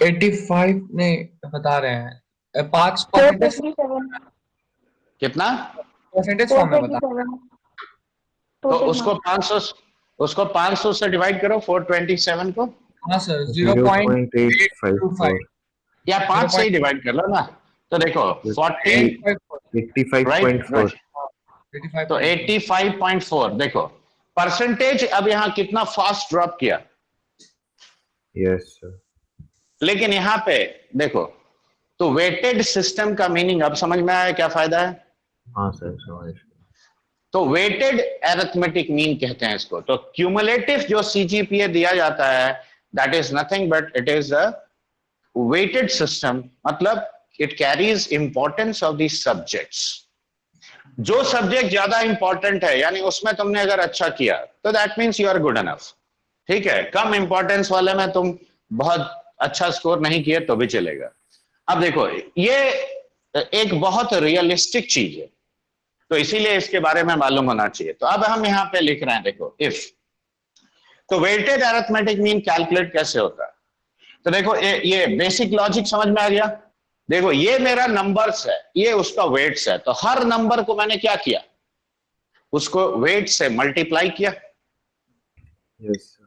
85 नहीं बता रहे हैं, 5% कितना? परसेंटेज फॉर्म में बता। तो उसको 500 से डिवाइड करो 427 को, हाँ सर 0.854, या 5 से ही डिवाइड कर लो ना। तो देखो 40 85.4. तो 85.4, देखो परसेंटेज अब यहां कितना फास्ट ड्रॉप किया। Yes, sir. लेकिन यहां पे देखो तो वेटेड सिस्टम का मीनिंग अब समझ में आया क्या फायदा है? हाँ सर, समझ गया. तो वेटेड एरिथमेटिक मीन कहते हैं इसको। तो क्यूमुलेटिव जो सीजीपीए दिया जाता है that is nothing but it is a weighted system, मतलब it carries importance of the subjects. जो सब्जेक्ट ज्यादा इंपॉर्टेंट है यानी उसमें तुमने अगर अच्छा किया तो that means you are good enough, ठीक है। कम इंपॉर्टेंस वाले में तुम बहुत अच्छा स्कोर नहीं किए तो भी चलेगा। अब देखो ये एक बहुत रियलिस्टिक चीज है, तो इसीलिए इसके बारे में मालूम होना चाहिए। तो अब हम यहाँ पे लिख रहे हैं, देखो इफ, तो वेटेड अरिथमेटिक मीन कैलकुलेट कैसे होता है। तो देखो ये बेसिक लॉजिक समझ में आ गया। देखो ये मेरा नंबर्स है, ये उसका वेट्स है, तो हर नंबर को मैंने क्या किया, उसको वेट से मल्टीप्लाई किया Yes, sir.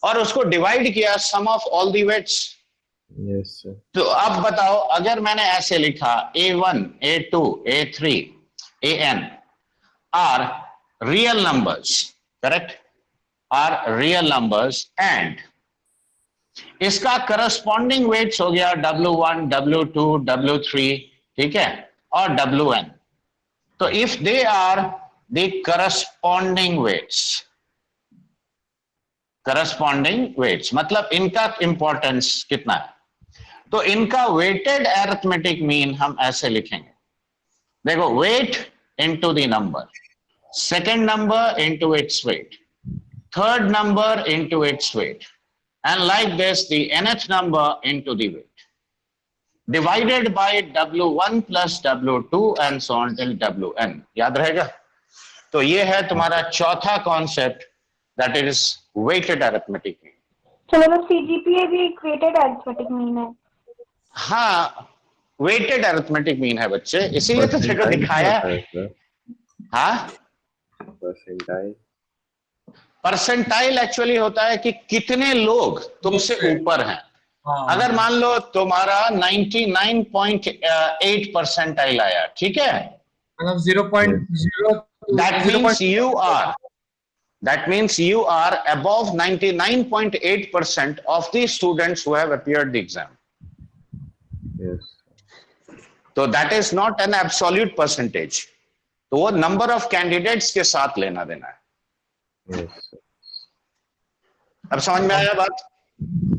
और उसको डिवाइड किया sum of all the weights. Yes, sir. तो अब बताओ, अगर मैंने ऐसे लिखा A1, A2, A3, AN are real numbers, correct, are real numbers, and इसका करस्पॉन्डिंग वेट्स हो गया W1, W2, W3, ठीक है, और WN। तो if they are the corresponding weights मतलब इनका इंपॉर्टेंस कितना है, तो इनका वेटेड अरिथमेटिक मीन हम ऐसे लिखेंगे, देखो weight into the number, second number into its weight, third number into its weight, and like this the nth number into the weight divided by W1 plus W2 and so on till WN। याद रहेगा। तो ये है तुम्हारा चौथा concept, that is weighted arithmetic mean. तो मतलब CGPA भी एक वेटेड अरिथमेटिक मीन है। हाँ, वेटेड अरिथमेटिक मीन है बच्चे, इसीलिए तो देखो दिखाया। हाँ, Percentile. परसेंटाइल एक्चुअली होता है कि कितने लोग तुमसे ऊपर हैं। अगर मान लो तुम्हारा 99.8 परसेंटाइल आया, ठीक है, मतलब 0.0, that means you are above 99.8% of the students who have appeared the exam. Yes. तो that is not an absolute percentage, तो वो number of candidates के साथ लेना देना है। Yes, sir. अब समझ में आया बात।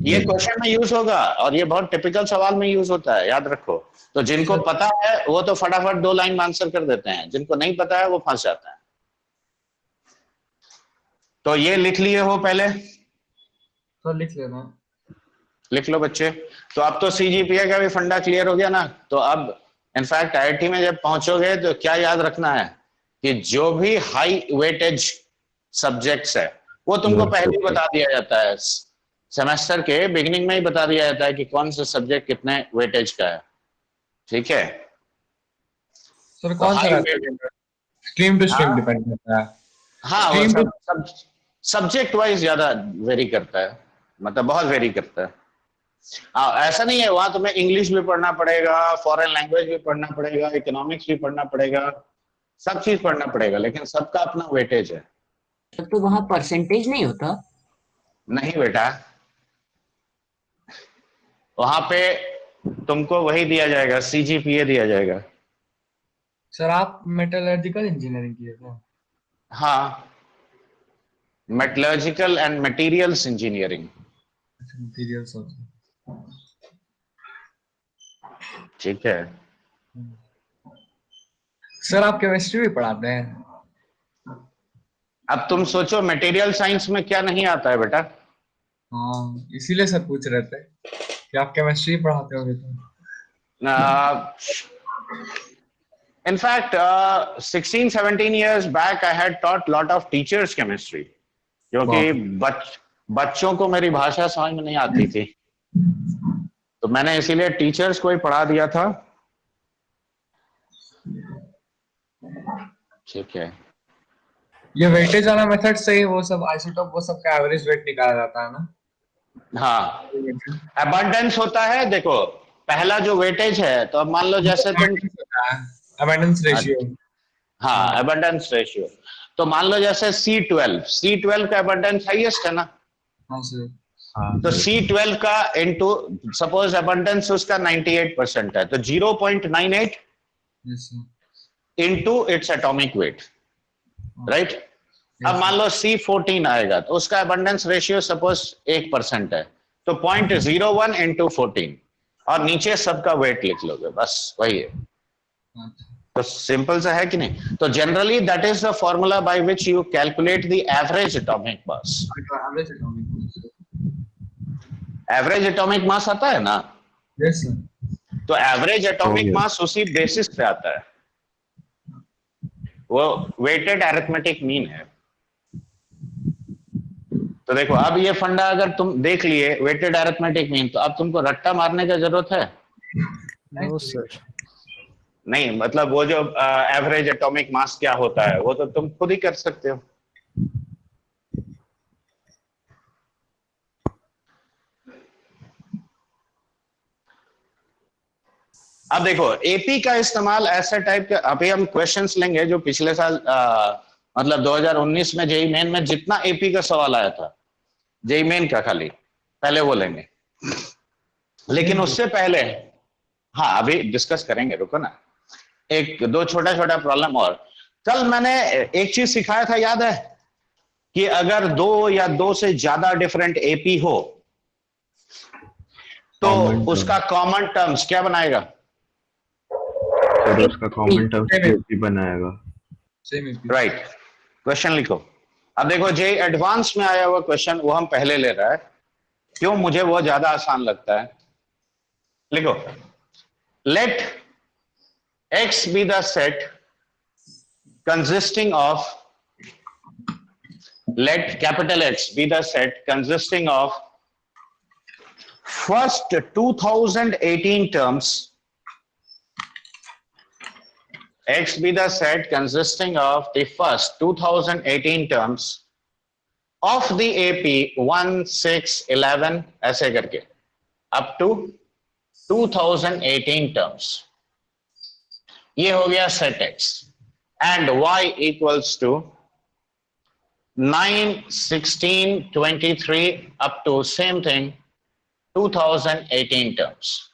ये क्वेश्चन में यूज होगा और ये बहुत टिपिकल सवाल में यूज होता है, याद रखो। तो जिनको पता है वो तो फटाफट 2 लाइन में आंसर कर देते हैं, जिनको नहीं पता है वो फंस जाते हैं। तो ये लिख लिए हो पहले, तो लिख लेना, लिख लो बच्चे। तो अब तो CGPA का भी फंडा क्लियर हो गया ना। तो अब इनफैक्ट IIT में जब पहुंचोगे तो क्या याद रखना है कि जो भी हाई वेटेज सब्जेक्ट्स है वो तुमको पहले ही बता दिया जाता है, सेमेस्टर के बिगिनिंग में ही बता दिया जाता है कि कौन सा सब्जेक्ट कितने वेटेज का है, ठीक है। सर कौन सा स्ट्रीम टू स्ट्रीम डिपेंड करता है। हाँ, सब्जेक्ट वाइज ज्यादा वेरी करता है, मतलब बहुत वेरी करता है। ऐसा नहीं है, वहां तुम्हें इंग्लिश भी पढ़ना पड़ेगा, फॉरेन लैंग्वेज भी पढ़ना पड़ेगा, इकोनॉमिक्स भी पढ़ना पड़ेगा, सब चीज पढ़ना पड़ेगा, लेकिन सबका अपना वेटेज है। तो वहां परसेंटेज नहीं होता? नहीं बेटा, वहां पे तुमको वही दिया जाएगा, CGPA दिया जाएगा। सर आप मेटलर्जिकल इंजीनियरिंग किए थे? हाँ, metallurgical and materials engineering. Materials, ठीक है। सर आप केमिस्ट्री भी पढ़ाते हैं? अब तुम सोचो मटेरियल साइंस में क्या नहीं आता है बेटा। हाँ, इसीलिए सर पूछ रहे थे कि आप केमिस्ट्री पढ़ाते होगे तो। In fact, 16-17 years back, I had taught lot of teachers chemistry, क्योंकि बच्चों को मेरी भाषा समझ में नहीं आती थी, तो मैंने इसीलिए टीचर्स को ही पढ़ा दिया था। ठीक है। ये वेटेज वाला मेथड से वो सब आइसोटोप वो सब का एवरेज वेट निकाला जाता है ना? हाँ, अबंडेंस होता है। देखो पहला जो वेटेज है, तो अब मान लो जैसे तुम अबंडेंस रेशियो, हाँ अबंडेंस रेशियो, तो मान लो जैसे C12 का अबंडेंस हाईएस्ट है ना। हाँ सर। तो C12 का इनटू सपोज अबंडेंस उसका 98% है, तो 0.98 into its atomic weight, right. अब मान लो C14 आएगा, तो उसका अबंडेंस रेशियो सपोज 1% है, तो 0.01 इनटू 14 और नीचे सबका वेट लिख लोगे, बस वही है। तो सिंपल सा है कि नहीं। तो generally that is the formula by which you calculate the average atomic mass. Average atomic mass आता है ना। Yes sir. तो एवरेज एटॉमिक गया। मास उसी बेसिस पे आता है, वो वेटेड अरिथमेटिक मीन है। तो देखो अब ये फंडा अगर तुम देख लिए वेटेड अरिथमेटिक मीन, तो अब तुमको रट्टा मारने की जरूरत है No, sir. नहीं, मतलब वो जो एवरेज एटॉमिक मास क्या होता है वो तो तुम खुद ही कर सकते हो। अब देखो एपी का इस्तेमाल ऐसे टाइप के, अभी हम क्वेश्चंस लेंगे जो पिछले साल मतलब 2019 में जेई मेन में जितना एपी का सवाल आया था, जेई मेन का खाली, पहले वो लेंगे। लेकिन उससे पहले हाँ अभी डिस्कस करेंगे, रुको ना, एक दो छोटा छोटा प्रॉब्लम और। कल मैंने एक चीज सिखाया था, याद है कि अगर दो या दो से ज्यादा डिफरेंट एपी हो तो Common term. उसका कॉमन टर्म्स क्या बनाएगा? सर उसका कॉमन टर्म भी बनाएगा। Same AP। राइट, क्वेश्चन लिखो। अब देखो जे एडवांस में आया हुआ क्वेश्चन वो हम पहले ले रहा है, क्यों? मुझे वो ज्यादा आसान लगता है। लिखो, late x be the set consisting of, let capital X be the set consisting of first 2018 terms, X be the set consisting of the first 2018 terms of the AP 1, 6, 11 ऐसे करके up to 2018 terms। ये हो गया set X and Y equals to 9, 16, 23 up to same thing 2018 terms।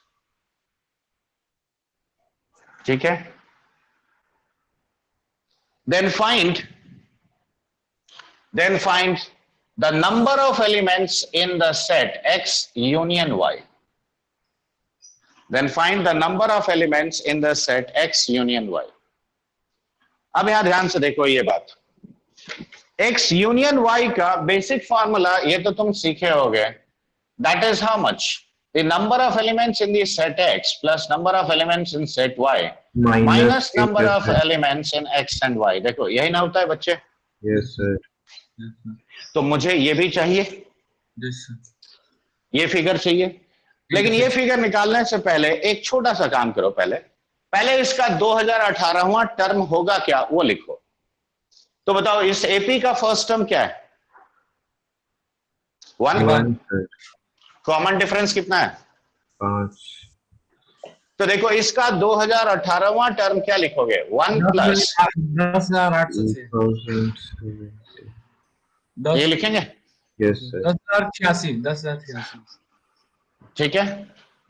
ठीक है, then find the number of elements in the set X union Y। Then find the number of elements in the set X union Y। अब यहां ध्यान से देखो ये बात, X union Y का बेसिक फॉर्मूला ये तो तुम सीखे होगे, that is how much the number of elements in the set X plus number of elements in set Y minus number of elements in X and Y। देखो यही ना होता है बच्चे? Yes sir. तो मुझे ये भी चाहिए, ये फिगर चाहिए, लेकिन ये फिगर निकालने से पहले एक छोटा सा काम करो। पहले इसका 2018वां टर्म होगा क्या वो लिखो। तो बताओ इस एपी का फर्स्ट टर्म क्या है? 1। कॉमन डिफरेंस कितना है? 5। तो देखो इसका 2018वां टर्म क्या लिखोगे? 1 प्लस 10,800 ये लिखेंगे। Yes sir. 10,086। ठीक है,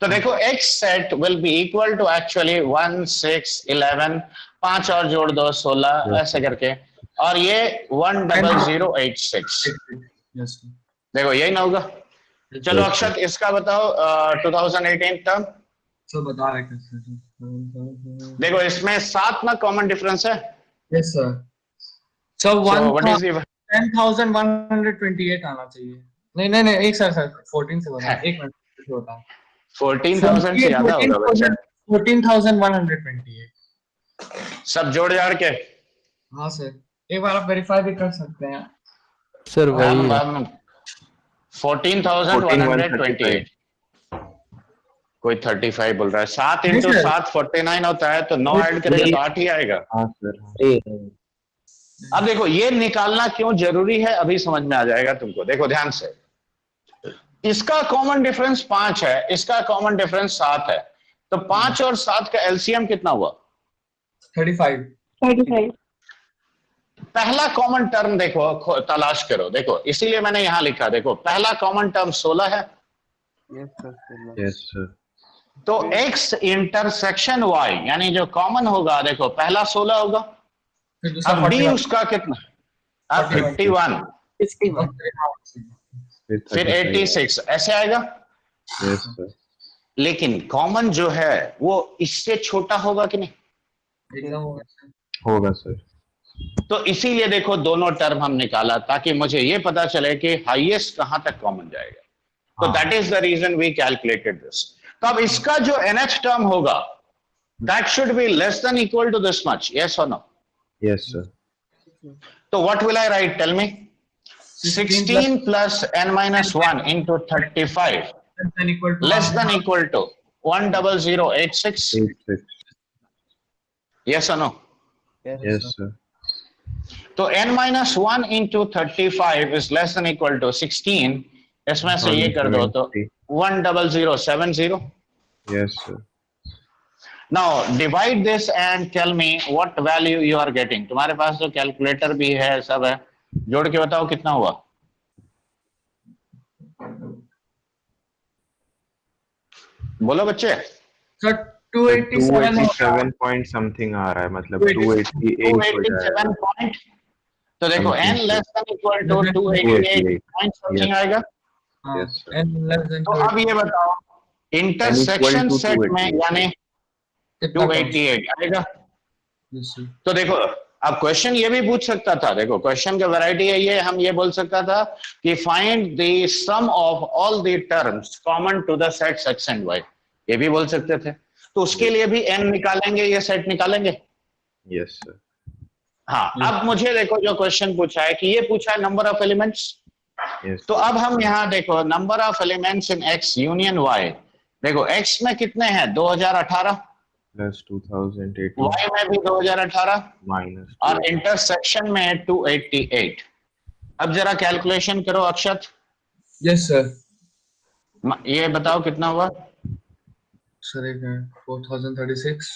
तो देखो x set will be equal to actually 1, 6, 11, 5 और जोड़ दो 16 ऐसे करके, और ये 10086। यस देखो यही ना होगा? चलो अक्षत इसका बताओ 2018 टर्म। सर बता रहे कैसे। देखो इसमें 7 ना कॉमन डिफरेंस है। Yes sir. Sir what is 10,128 आना चाहिए। नहीं एक सर 14 से बता, एक मिनट से बता। 14,000 से ज्यादा होगा बच्चा। 14,128। सब जोड़ जाड़ के। हाँ सर, एक बार आप वेरीफाई भी कर सकते हैं। सर वही 14,128। कोई 35 बोल रहा है। 7 इंटू 7 49 होता है, तो 9 ऐड करेंगे तो 8 ही आएगा। हाँ सर। अब देखो ये निकालना क्यों जरूरी है अभी समझ में आ जाएगा तुमको। देखो ध्यान से, इसका कॉमन डिफरेंस 5 है, इसका कॉमन डिफरेंस 7 है, तो 5 और 7 का एलसीएम कितना हुआ? 35। पहला कॉमन टर्म देखो तलाश करो। देखो इसीलिए मैंने यहां लिखा, देखो पहला कॉमन टर्म 16 है। Yes sir. तो x इंटरसेक्शन y यानी जो कॉमन होगा, देखो पहला 16 होगा। अब d उसका कितना? 51, फिर 86 ऐसे आएगा। Yes sir. लेकिन कॉमन जो है वो इससे छोटा होगा कि नहीं? होगा सर। तो इसीलिए देखो दोनों टर्म हम निकाला, ताकि मुझे ये पता चले कि हाईएस्ट कहां तक कॉमन जाएगा। तो that is the reason we calculated this. तो अब इसका जो nth टर्म होगा that should be less than equal to this much, yes or no? Yes, sir. So what will I write? Tell me. 16 plus n minus 1 into 35 less than equal to 10086. 86. Yes or no? Yes, sir. तो n minus 1 into 35 is less than equal to 16. इसमें से ये कर दो तो 10070. Yes, sir. Now divide this and tell me what value you are getting. तुम्हारे पास तो calculator भी है, सब है, जोड़ के बताओ कितना हुआ. बोलो बच्चे. सर 287 287 point something आ रहा है, मतलब 288 हो जाएगा. 287 point. तो देखो n Something. less than equal to 288 point something Yes. आएगा. Yes, sir. and less than तो अब ये बताओ इंटरसेक्शन to सेट में 288. यानी 288 आएगा. Yes, sir. तो देखो अब क्वेश्चन ये भी पूछ सकता था. देखो क्वेश्चन का वैरायटी है ये. हम ये बोल सकता था कि find the sum of all the terms common to the sets x and y. ये भी बोल सकते थे. तो उसके लिए भी n निकालेंगे, ये सेट निकालेंगे. Yes, sir. हाँ. अब मुझे देखो जो क्वेश्चन पूछा है कि ये पूछा है नंबर ऑफ एलिमेंट्स. Yes. तो अब हम यहाँ देखो number of elements in x union y. देखो x में कितने हैं? 2018. Plus 2018 y में भी 2018 minus और इंटरसेक्शन में 288. अब जरा कैलकुलेशन करो अक्षत. Yes, sir. ये बताओ कितना हुआ. Sir, 4036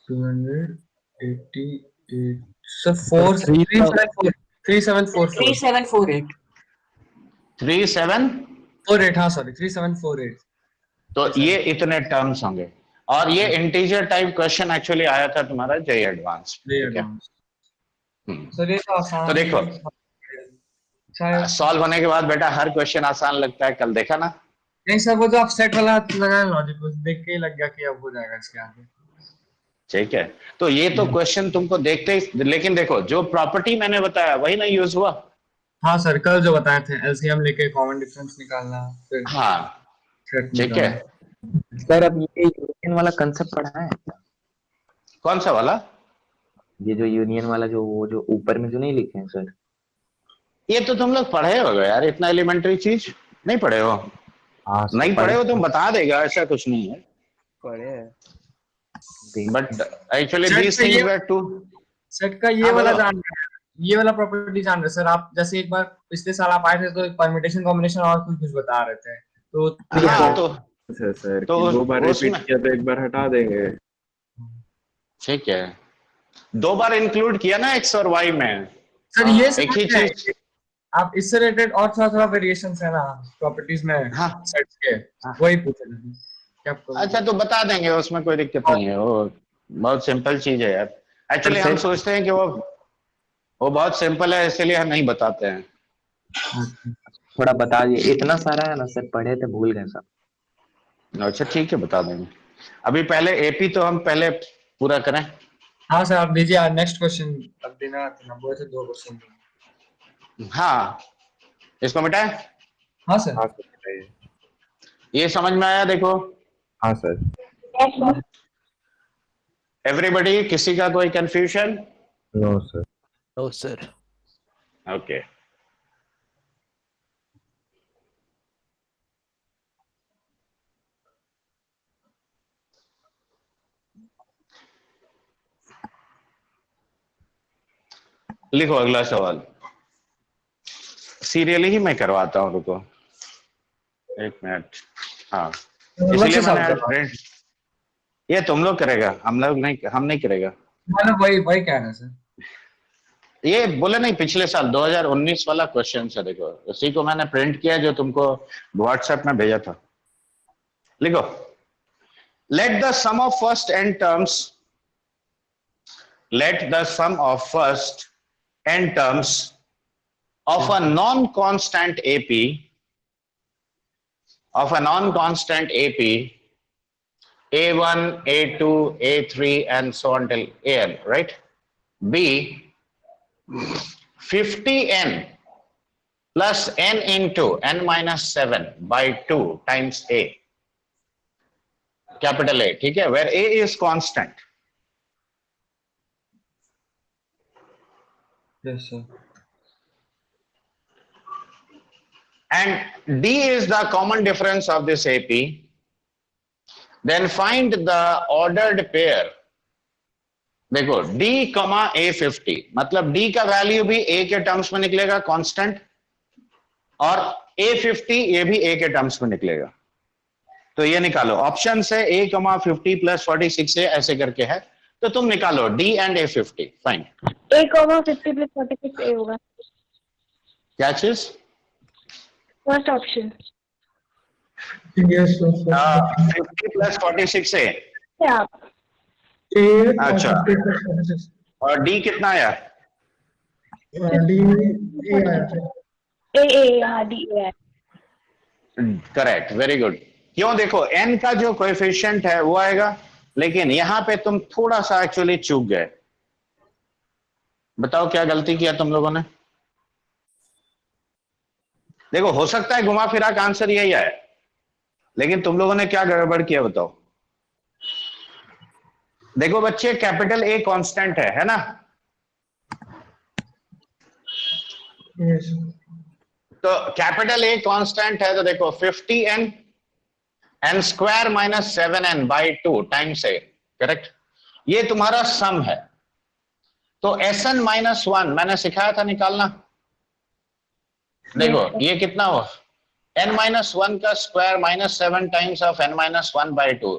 288. Sir, 3744 3748. 3748. हाँ sorry 3748. तो ये इतने टर्म्स होंगे. और ये इंटीजर टाइप क्वेश्चन एक्चुअली आया था तुम्हारा जेई एडवांस. सर ये तो आसान. तो देखो शायद सॉल्व होने के बाद बेटा हर क्वेश्चन आसान लगता है. कल देखा ना. नहीं सर, वो जो आप सेट वाला लगाए लॉजिक उस देख के ही लग गया कि अब हो जाएगा इसके आगे. ठीक है. तो ये तो क्वेश्चन तुमको देखते ही, लेकिन देखो जो प्रॉपर्टी मैंने बताया वही ना यूज हुआ. हाँ सर, कल जो बताए थे एलसीएम लेके कॉमन डिफरेंस निकालना फिर हाँ सेट ठीक है. सर अब ये यूनियन वाला कंसेप्ट पढ़ा है? कौन सा वाला? ये जो यूनियन वाला जो वो जो ऊपर में जो नहीं लिखे हैं सर. ये तो तुम लोग पढ़े हो यार. इतना एलिमेंट्री चीज नहीं पढ़े हो. हाँ, sir. नहीं पढ़े हो तुम बता देगा, ऐसा कुछ नहीं है. देख- बट एक्चुअली Set दीस पे थिंग्स ये- वर टू. सेट का ये हाँ, वाला बोलो. जान रहे हैं, ये वाला प्रॉपर्टी जान रहे हैं सर. आप जैसे एक बार पिछले साल आप आए थे तो परम्यूटेशन कॉम्बिनेशन और कुछ बता रहे थे तो हाँ तो सर तो दो बार उसमें- रिपीट किया तो एक बार हटा देंगे. ठीक है. दो बार इंक्लूड किया ना x और y में. सर ये एक ही समझ गए. चीज. आप इससे रिलेटेड और थोड़ा वेरिएशंस है ना प्रॉपर्टीज में हाँ. सेट्स के, हाँ. वही पूछ रहे थे. क्या आपको अच्छा तो बता देंगे, उसमें कोई दिक्कत नहीं है. वो बहुत सिंपल चीज है यार. एक्चुअली हम सोचते हैं कि वो बहुत सिंपल है इसलिए हम नहीं बताते हैं. थोड़ा बता दिए. इतना सारा है ना सर, पढ़े थे भूल गए सब. अच्छा ठीक है बता देंगे. अभी पहले एपी तो हम पहले पूरा करें. हाँ सर, आप दीजिए नेक्स्ट क्वेश्चन. अब देना नंबर से 2 क्वेश्चन. हाँ इसको मिटाए. हाँ सर. हाँ सर बताइए. ये समझ में आया? देखो हाँ सर. Yes, sir. एवरीबॉडी, किसी का कोई confusion? No sir. No, sir. Okay. लिखो अगला सवाल. सीरियली ही मैं करवाता हूँ. रुको एक मिनट. हाँ इसलिए मैंने print- ये तुम लोग करेगा, हम नहीं करेगा. मतलब वही कह रहे हैं सर. ये बोले नहीं, पिछले साल 2019 वाला क्वेश्चन है. देखो उसी को मैंने प्रिंट किया जो तुमको व्हाट्सएप में भेजा था. लिखो let the sum of first n terms of a non-constant AP A1, A2, A3 and so on till AN, right? B 50n plus n into n minus 7 by 2 times A capital A, ठीक है, where A is constant Yes, sir. and D is the common difference of this AP, then find the ordered pair. देखो D, A50, मतलब D का value भी A के terms में निकलेगा constant, और A50 ये भी A के टर्म्स में निकलेगा। तो ये निकालो, ऑप्शन से A, 50 प्लस 46 से ऐसे करके है, तो तुम निकालो D and A50, fine. A, 50 plus 46 A होगा। क्या चीज? First option. Yes, sir. 50 plus 46 से, क्या आप? A अच्छा। 50 plus 46. और D कितना आया? D A आया था। A, हाँ D A है। Correct, very good. क्यों? देखो n का जो कोएफिशिएंट है वो आएगा, लेकिन यहां पे तुम थोड़ा सा एक्चुअली चूक गए। बताओ क्या गलती किया तुम लोगों ने? देखो हो सकता है घुमा फिरा का आंसर यही आए, लेकिन तुम लोगों ने क्या गड़बड़ किया बताओ? देखो बच्चे, कैपिटल ए कांस्टेंट है ना? Yes. तो कैपिटल ए कांस्टेंट है, तो देखो 50n n square minus 7n by 2 times A, correct? ये तुम्हारा सम है। तो Sn माइनस 1 मैंने सिखाया था निकालना। देखो ये कितना हुआ, n माइनस 1 का square minus 7 times of n minus 1 by 2,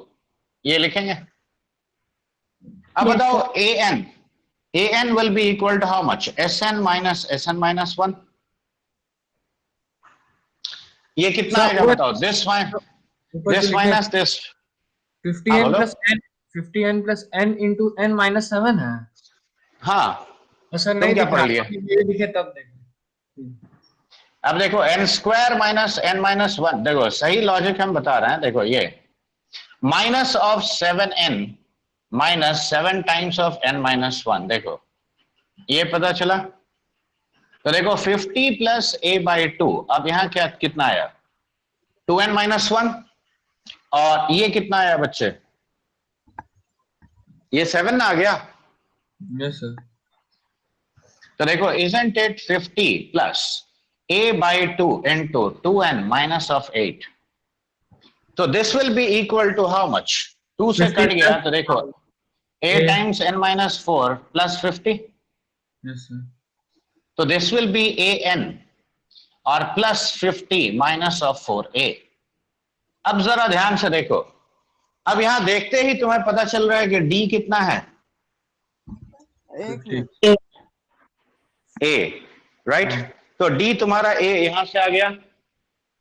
ये लिखेंगे। अब बताओ an will be equal to how much? Sn minus Sn minus 1। ये कितना आएगा बताओ? this minus this 50n plus n, 50n plus n into n minus 7 है। हाँ, सर तुम नहीं क्या दिख पढ़ रहा, लिया? ये लिखे तब देखो। अब देखो n square minus n minus 1, देखो सही लॉजिक हम बता रहे हैं। देखो ये minus of 7n minus 7 times of n minus 1, देखो ये पता चला। तो देखो 50 प्लस a बाई 2, अब यहाँ क्या कितना आया? 2n माइनस 1, और ये कितना आया बच्चे? ये 7 आ गया। Yes sir. तो देखो isn't it 50 plus a by 2 into 2n minus of 8, तो this will be equal to how much? 2 से कट गया, तो देखो a times n minus 4 plus 50, yes sir. तो this will be an और plus 50 minus of 4a। अब जरा ध्यान से देखो, अब यहां देखते ही तुम्हें पता चल रहा है कि d कितना है? a, right? तो d तुम्हारा a यहां से आ गया।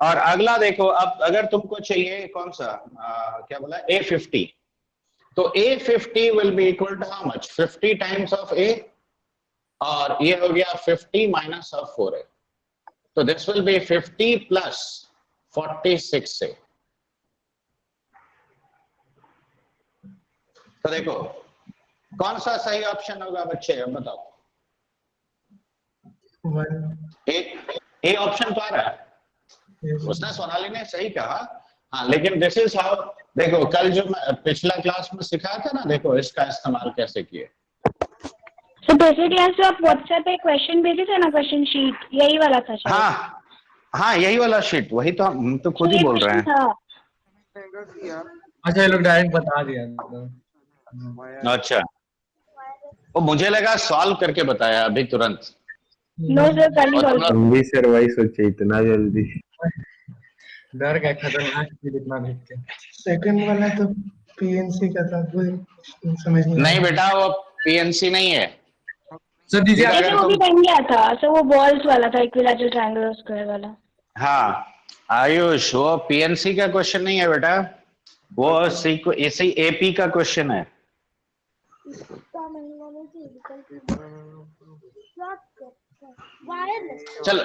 और अगला देखो, अब अगर तुमको चाहिए कौन सा क्या बोला, a50, तो a50 will be equal to how much? 50 times of a, और ये हो गया 50 माइनस ऑफ 4a, तो दिस विल बी 50 प्लस 46 से। तो देखो कौन सा सही ऑप्शन होगा बच्चे, अब बताओ। ए ऑप्शन तो आ रहा है, उसने सोनाली ने सही कहा। हाँ, लेकिन दिस इज हाउ, देखो कल जो मैं पिछला क्लास में सिखाया था ना, देखो इसका इस्तेमाल कैसे किए। तो पिछले क्लास में आप व्हाट्सएप पे क्वेश्चन भेजे थे ना, क्वेश्चन शीट, यही वाला था शायद। हाँ हाँ, यही वाला शीट, वही तो हम तो खुद ही बोल रहे हैं। था। अच्छा, ये लोग डायरेक्ट बता दिया। अच्छा, वो मुझे लगा सॉल्व करके बताया अभी तुरंत। नो सर, कल ही और कॉल तुम- हम भी सर वही सोचे, इतना जल्दी। डर गए, खतरनाक चीज इतना देख के। सेकंड वाला तो पीएनसी का था, वो समझ नहीं नहीं आया। बेटा, वो पीएनसी नहीं है। सर दीजिए। अगर लेकिन वो भी बन गया था सर, वो बॉल्स वाला था, इक्विलैटरल ट्रायंगल और स्क्वायर वाला। हाँ आयुष, वो पीएनसी का क्वेश्चन नहीं है बेटा, वो इसी एपी का क्वेश्चन है। चलो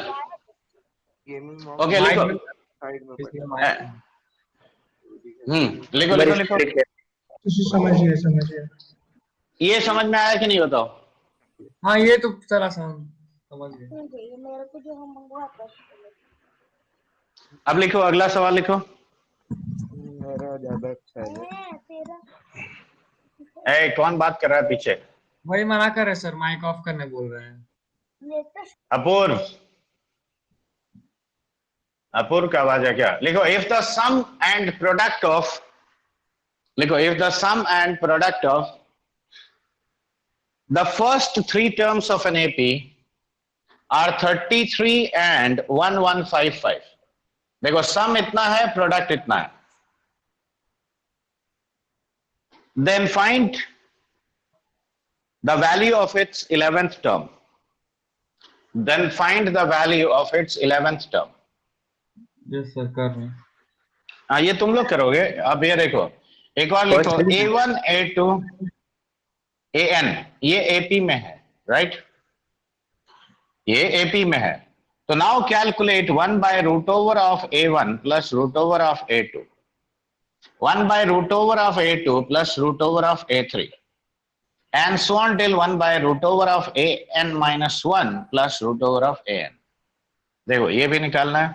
ओके, लिखो। लिखो लिखो लिखो। समझिए। ये समझ में आया कि नहीं बताओ? हाँ, ये तो सर आसान समझ गए। अब लिखो, अगला सवाल लिखो। मेरा ज्यादा अच्छा है। ए, कौन बात कर रहा है पीछे? वही मना कर रहे सर, माइक ऑफ करने बोल रहे हैं। अपूर्व, अपूर्व का आवाज है क्या? लिखो if the sum and product of, लिखो if the sum and product of the first 3 terms of an AP are 33 and 1155. देखो सम इतना है, प्रोडक्ट इतना है, then find the value of its 11th term. Then find the value of its 11th term. Yes sir, कर रहे हैं। हाँ, ये तुम लोग करोगे। अब ये देखो, एक और लिखो, A1 A2 AN, ये AP में है, राइट? ये AP में है। तो now calculate 1 by root over of A1 plus root over of A2, 1 by root over of A2 plus root over of A3, and so on till 1 by root over of AN minus 1 plus root over of AN. देखो ये भी निकालना है।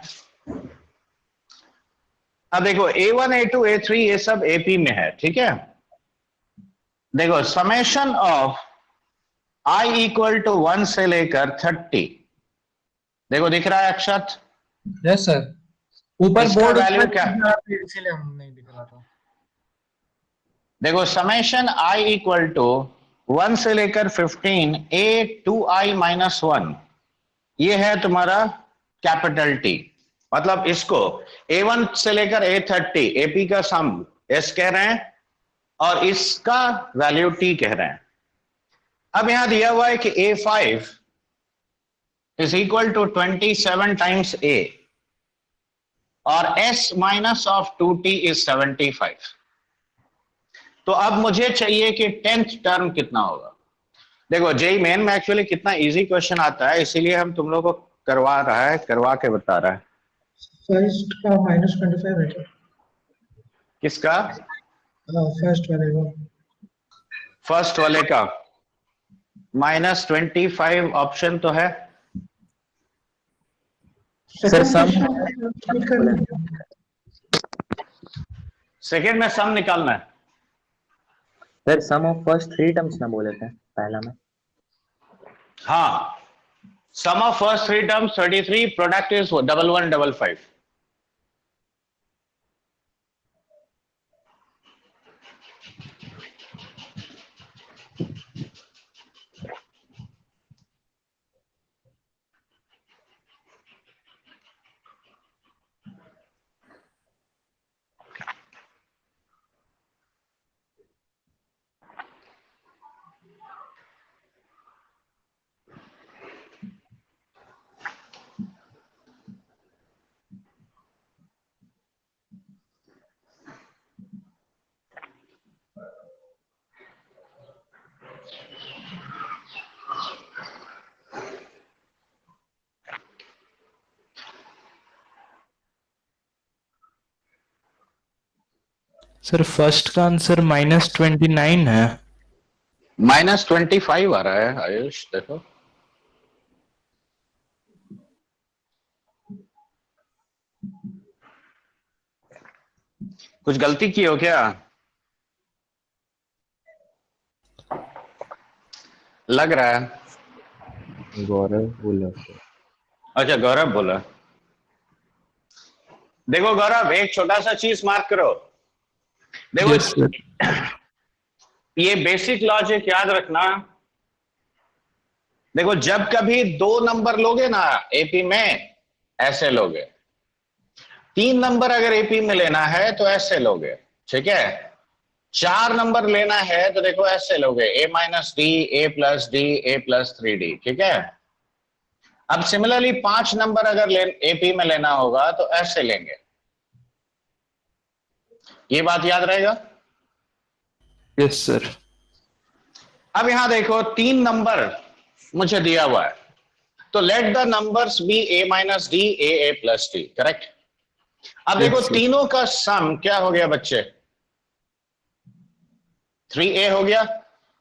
अब देखो A1 A2 A3 ये सब AP में है, ठीक है? देखो summation of I equal to 1 से लेकर 30, देखो दिख रहा है अक्षत? यस सर, ऊपर इसका बोर्ड value क्या? इसीलिए हम नहीं दिख रहा था। देखो समेशन I इक्वल टू 1 से लेकर 15 A2I माइनस 1, ये है तुम्हारा कैपिटल T। मतलब इसको A1 से लेकर A30 AP का सम S कह रहे हैं और इसका वैल्यू T कह रहे हैं। अब यहां दिया हुआ है कि A5 is equal to 27 times A और S minus of 2T is 75। तो अब मुझे चाहिए कि 10th टर्म कितना होगा। देखो जेई मेन में एक्चुअली कितना इजी क्वेश्चन आता है, इसीलिए हम तुम लोगों को करवा रहा है, करवा के बता रहा है। फर्स्ट का -25 है क्या? किसका? फर्स्ट वाले का। फर्स्ट वाले का -25 ऑप्शन तो है। सर सम सेकंड में सम निकालना है। Sir sum of first 3 terms ना बोले थे पहला में। हाँ, sum of first 3 terms 33, product is 1155। Sir first का आंसर -29 है। -25 आ रहा है आयुष, देखो। कुछ गलती की हो क्या? लग रहा है। गौरव बोला। अच्छा गौरव बोला। देखो गौरव, एक छोटा सा चीज मार्क करो। देखो Yes, sir. ये बेसिक लॉजिक याद रखना। देखो जब कभी 2 नंबर लोगे ना एपी में, ऐसे लोगे। 3 नंबर अगर एपी में लेना है तो ऐसे लोगे, ठीक है? 4 नंबर लेना है तो देखो ऐसे लोगे, a minus D, a plus D, a plus 3d, ठीक है? अब सिमिलरली 5 नंबर अगर एपी में लेना होगा तो ऐसे लेंगे। ये बात याद रहेगा? Yes sir. अब यहां देखो 3 नंबर मुझे दिया हुआ है, तो let the numbers be a minus D, a plus D, correct? अब देखो Yes, sir. तीनों का सम क्या हो गया बच्चे? 3a हो गया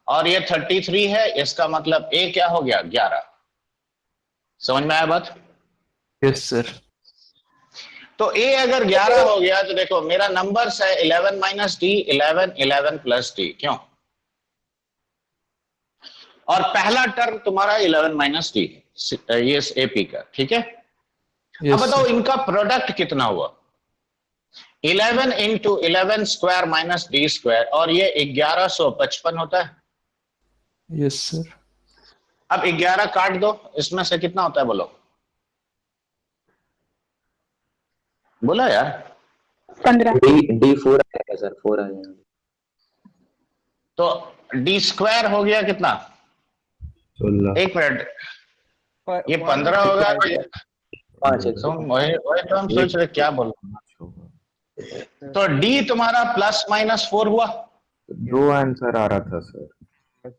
और ये 33 है, इसका मतलब a क्या हो गया? 11। समझ में आया बात? Yes sir. तो a अगर 11 हो गया तो देखो मेरा नंबर्स है 11 माइनस डी, 11, 11 प्लस डी, क्यों? और पहला टर्म तुम्हारा 11 माइनस डी, ये एपी का, ठीक है। अब बताओ इनका प्रोडक्ट कितना हुआ? 11 into 11 square minus D square, और ये 1155 होता है। Yes sir. अब 11 काट दो, इसमें से कितना होता है बोलो, बोला यार। 15। डी 4 आ जाएगा सर, 4 आ जाएगा। तो डी स्क्वायर हो गया कितना? 16। एक मिनट, ये 15 होगा। 5 वही तो हम सोच रहे क्या बोल रहे हैं। तो डी तुम्हारा प्लस माइनस 4 हुआ। दो आंसर आ रहा था सर।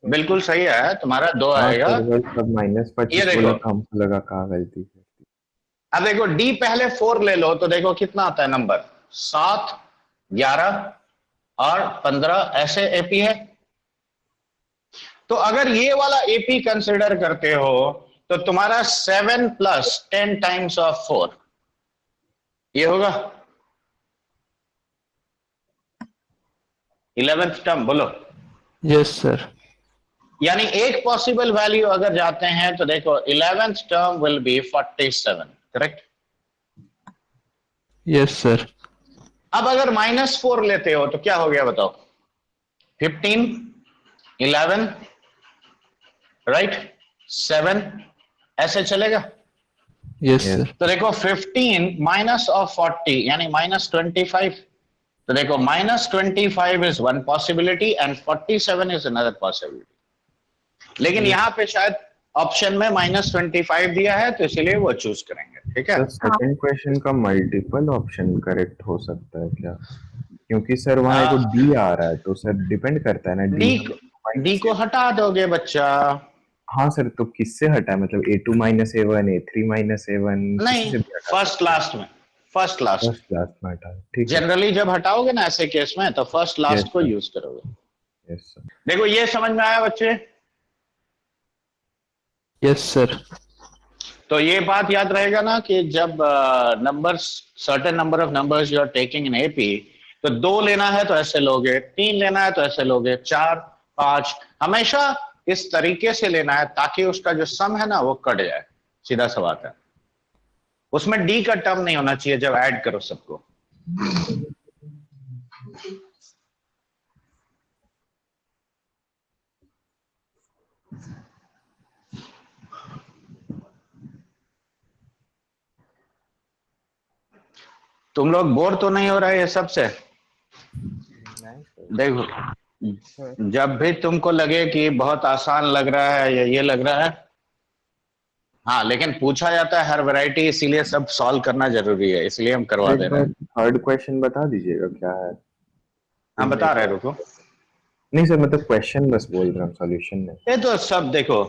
बिल्कुल सही है, तुम्हारा 2 आएगा। सब -25 ये देखो। बोला था, हमको लगा कहाँ गलती है। अब देखो डी पहले 4 ले लो तो देखो कितना आता है नंबर, 7, 11 और 15, ऐसे एपी है। तो अगर ये वाला एपी कंसिडर करते हो तो तुम्हारा 7 प्लस 10 टाइम्स ऑफ 4 ये होगा 11th टर्म, बोलो। Yes sir. यानी एक पॉसिबल वैल्यू अगर जाते हैं तो देखो 11th term will be 47, correct? Yes sir. अब अगर -4 लेते हो तो क्या हो गया बताओ, 15, 11, राइट, 7, ऐसे चलेगा। Yes sir. तो देखो 15 माइनस ऑफ 40 यानी -25। तो देखो -25 is one possibility and 47 is another possibility. लेकिन यहाँ पे शायद ऑप्शन में -25 दिया है तो इसलिए वो चूज करेंगे, ठीक है। सेकंड क्वेश्चन का मल्टीपल ऑप्शन करेक्ट हो सकता है क्या? क्योंकि सर वहाँ एक डी आ रहा है तो सर डिपेंड करता है ना। डी को हटा दोगे बच्चा। हाँ सर, तो किससे हटा? मतलब A2 - A1, A3 - A1? नहीं, फर्स्ट लास्ट में, फर्स्ट लास्ट में हटा, ठीक है। जनरली जब हटाओगे ना ऐसे केस में तो फर्स्ट लास्ट को यूज करोगे। Yes sir. देखो ये समझ में आया बच्चे? Yes sir. तो ये बात याद रहेगा ना कि जब numbers, certain number of numbers you are taking in AP, तो 2 लेना है तो ऐसे लोगे, 3 लेना है तो ऐसे लोगे, 4, 5, हमेशा इस तरीके से लेना है ताकि उसका जो सम है ना वो कट जाए, सीधा सा बात है। उसमें डी का टर्म नहीं होना चाहिए जब ऐड करो सबको। तुम लोग बोर तो नहीं हो रहे ये सबसे? देखो जब भी तुमको लगे कि बहुत आसान लग रहा है या ये लग रहा है, हाँ, लेकिन पूछा जाता है हर वैरायटी, इसीलिए सब सॉल्व करना जरूरी है, इसलिए हम करवा दे रहे हैं। थर्ड क्वेश्चन बता दीजिएगा क्या है? हाँ बता रहे, रुको। नहीं सर, मतलब क्वेश्चन बस बोल रहा हूँ, सॉल्यूशन नहीं। ये तो सब देखो,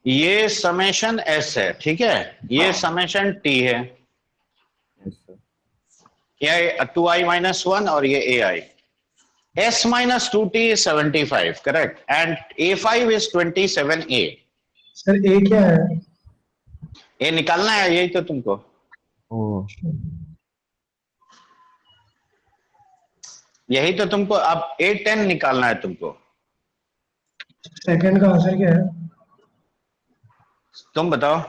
ये समेशन एस है, ठीक है, ये समेशन टी है, यस सर। ये 2i - 1 और ये ai। s - 2t is 75, correct, and a5 is 27a। Sir a क्या है? ये निकालना है, यही तो तुमको। ओ, यही तो तुमको, अब a10 निकालना है तुमको। सेकंड का आंसर क्या है? तुम बताओ।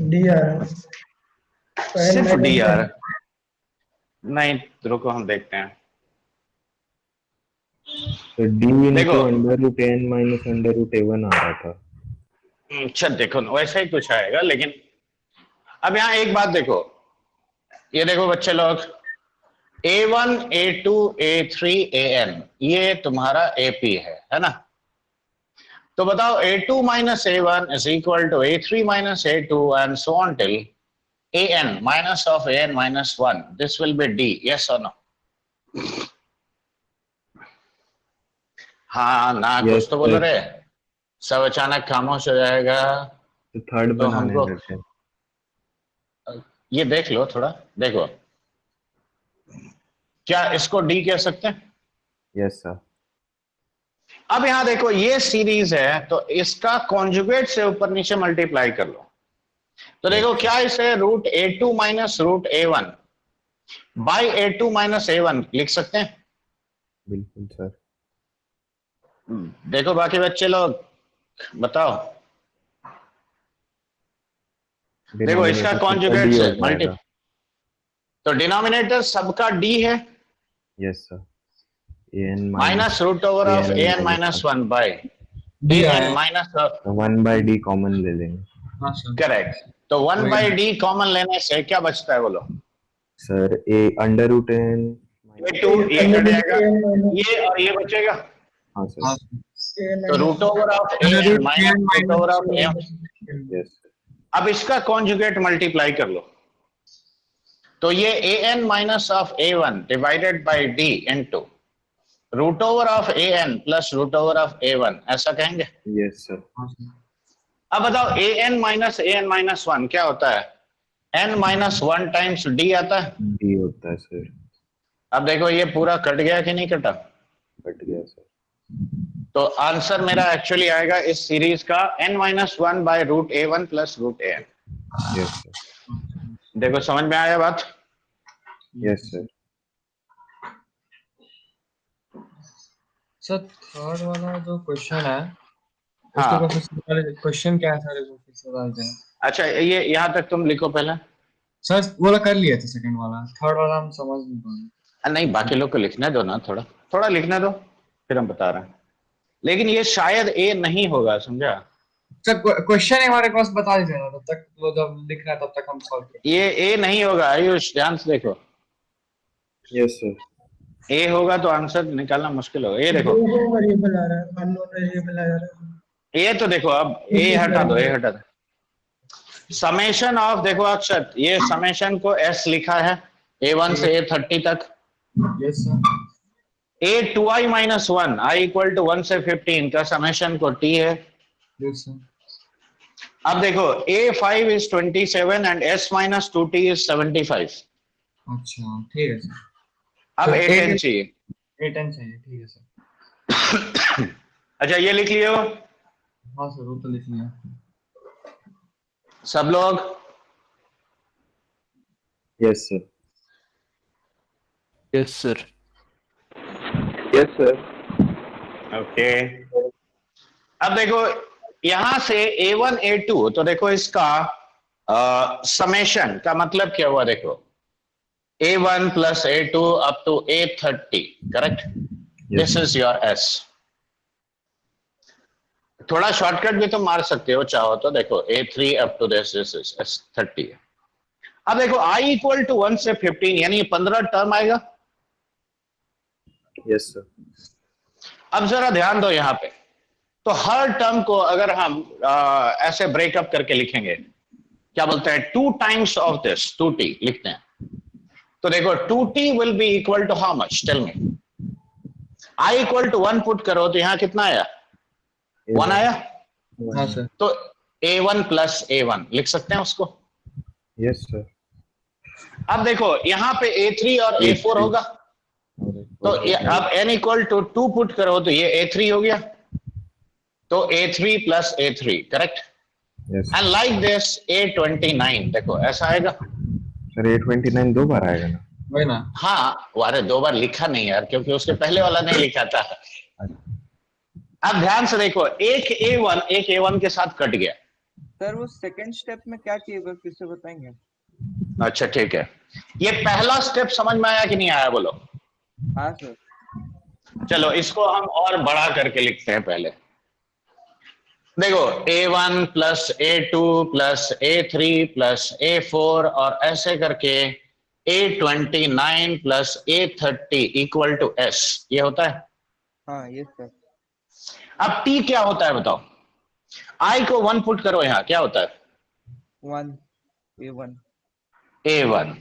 डी आ रहा है। सिर्फ डी आ रहा है? नहीं, रुको हम देखते हैं। तो d देखो। into √n - √a1 आ रहा था। अच्छा देखो, वैसा ही कुछ आएगा, लेकिन अब यहाँ एक बात देखो, ये देखो बच्चे लोग, a1, a2, a3, an ये तुम्हारा ap है ना? तो बताओ a2 - a1 is equal to a3 - a2 and so on till an minus of an - 1. This will be d, yes or no? हाँ ना, Yes, कुछ तो बोल yes. रहे, सब अचानक खामोश हो जाएगा। तो थर्ड तो बनाने हमको देते हैं। ये देख लो थोड़ा, देखो क्या इसको डी कह सकते हैं? Yes sir. अब यहां देखो ये सीरीज है तो इसका कॉन्जुगेट से ऊपर नीचे मल्टीप्लाई कर लो, तो देखो क्या इसे √a2 - √a1 by A2 minus A1 लिख सकते हैं। बिल्कुल सर। देखो बाकी बच्चे लोग बताओ। देखो इसका Denominator सबका कॉन्जुगेट D से हो मल्टी, जाएगा। तो डिनोमिनेटर सबका D है yes sir. an minus root over of an minus 1 by D an आया। माइनस, 1/d कॉमन ले लेंगे हाँ सर। करेक्ट। तो 1 बाई डी कॉमन लेने से क्या बचता है बोलो? Sir. a under root n। A2 ये कट जाएगा, ये और ये बचेगा, हाँ हाँ सर। तो root over of an minus root over of m। Yes. अब इसका कॉन्जुगेट मल्टीप्लाई कर लो, तो ये an minus of a1 divided by d into root over of an plus root over of a1, ऐसा कहेंगे। Yes sir. अब बताओ an माइनस 1 क्या होता है? n माइनस 1 टाइम्स d आता है। d होता है सर। अब देखो ये पूरा कट गया कि नहीं कटा? कट गया सर। तो आंसर मेरा एक्चुअली आएगा इस सीरीज का n minus 1 by root a1 plus root an। Yes sir. देखो समझ में आया बात? Yes sir. सर थर्ड वाला जो क्वेश्चन है हाँ। उसके क्वेश्चन क्या है सर, वो फिर से बता दें। अच्छा ये यहाँ तक तुम लिखो पहले। सर वो वाला कर लिया था, सेकंड वाला, थर्ड वाला हम समझ नहीं पाए। नहीं बाकी लोग को लिखने दो ना, थोड़ा थोड़ा लिखने दो, फिर हम बता रहे हैं। लेकिन ये शायद ए नहीं होगा, समझा? सर क्वेश्चन हमारे पास बता दीजिए ना, तब तक वो जब लिख रहे हैं तब तक हम सॉल्व करें। ये ए नहीं होगा आयुष, ध्यान से देखो। Yes sir. ए होगा तो आंसर निकालना मुश्किल होगा। ये देखो दो वेरिएबल आ रहा है, अननोन वेरिएबल आ रहा है। ये तो देखो, अब ए हटा दो, ए हटा दो। समेशन ऑफ, देखो अक्षर, ये समेशन को एस लिखा है A1 से A30 तक। Yes sir. A2i minus 1 i equal to 1 से 15 का समेशन को T है। Yes sir. अब देखो A5 is 27 and S minus 2T is 75। अच्छा ठीक है सर। अब तो A10 चाहिए। A10 चाहिए, ठीक है सर। अच्छा ये लिख लियो हाँ सर वो तो लिख लिया। सब लोग। Yes sir. Yes, sir. Yes sir. Okay अब देखो यहां से A1 A2, तो देखो इसका समेशन का मतलब क्या हुआ? देखो A1 plus A2 up to A30, correct? This is your S। थोड़ा शॉर्टकट भी तो मार सकते हो चाहो तो। देखो A3 up to this is S30 है। अब देखो I इक्वल टू 1 से 15 यानी 15 टर्म आएगा। Yes sir. अब जरा ध्यान दो यहाँ पे, तो हर टर्म को अगर हम ऐसे ब्रेकअप करके लिखेंगे, क्या बोलते हैं, 2 टाइम्स ऑफ दिस 2t लिखते हैं। तो देखो 2t will be equal to how much, tell me. I equal to 1 put करो तो यहाँ कितना आया? 1 आया। हाँ सर। तो A1 प्लस A1 लिख सकते हैं उसको। Yes sir. अब देखो यहाँ पे A3 और A4 होगा, तो अब n इक्वल टू 2 पुट करो तो ये A3 हो गया, तो A3 plus A3, correct? Yes and like this A29, देखो ऐसा आएगा। सर। A29 दो बार आएगा ना? वही ना। हाँ अरे 2 बार लिखा नहीं यार, क्योंकि उसके पहले वाला नहीं लिखा था। अब ध्यान से देखो, एक A1 के साथ कट गया। सर वो सेकंड स्टेप में क्या किए फिर से बताएंगे? अच्छा ठीक है, ये पहला स्टेप समझ में आया कि नहीं आया बोलो? हाँ सर। चलो इसको हम और बड़ा करके लिखते हैं पहले। देखो A1 plus A2 plus A3 plus A4 और ऐसे करके A29 plus A30 equal to S, ये होता है। हाँ यस सर। अब T क्या होता है बताओ? I को 1 पुट करो यहाँ, क्या होता है? 1 A1 A1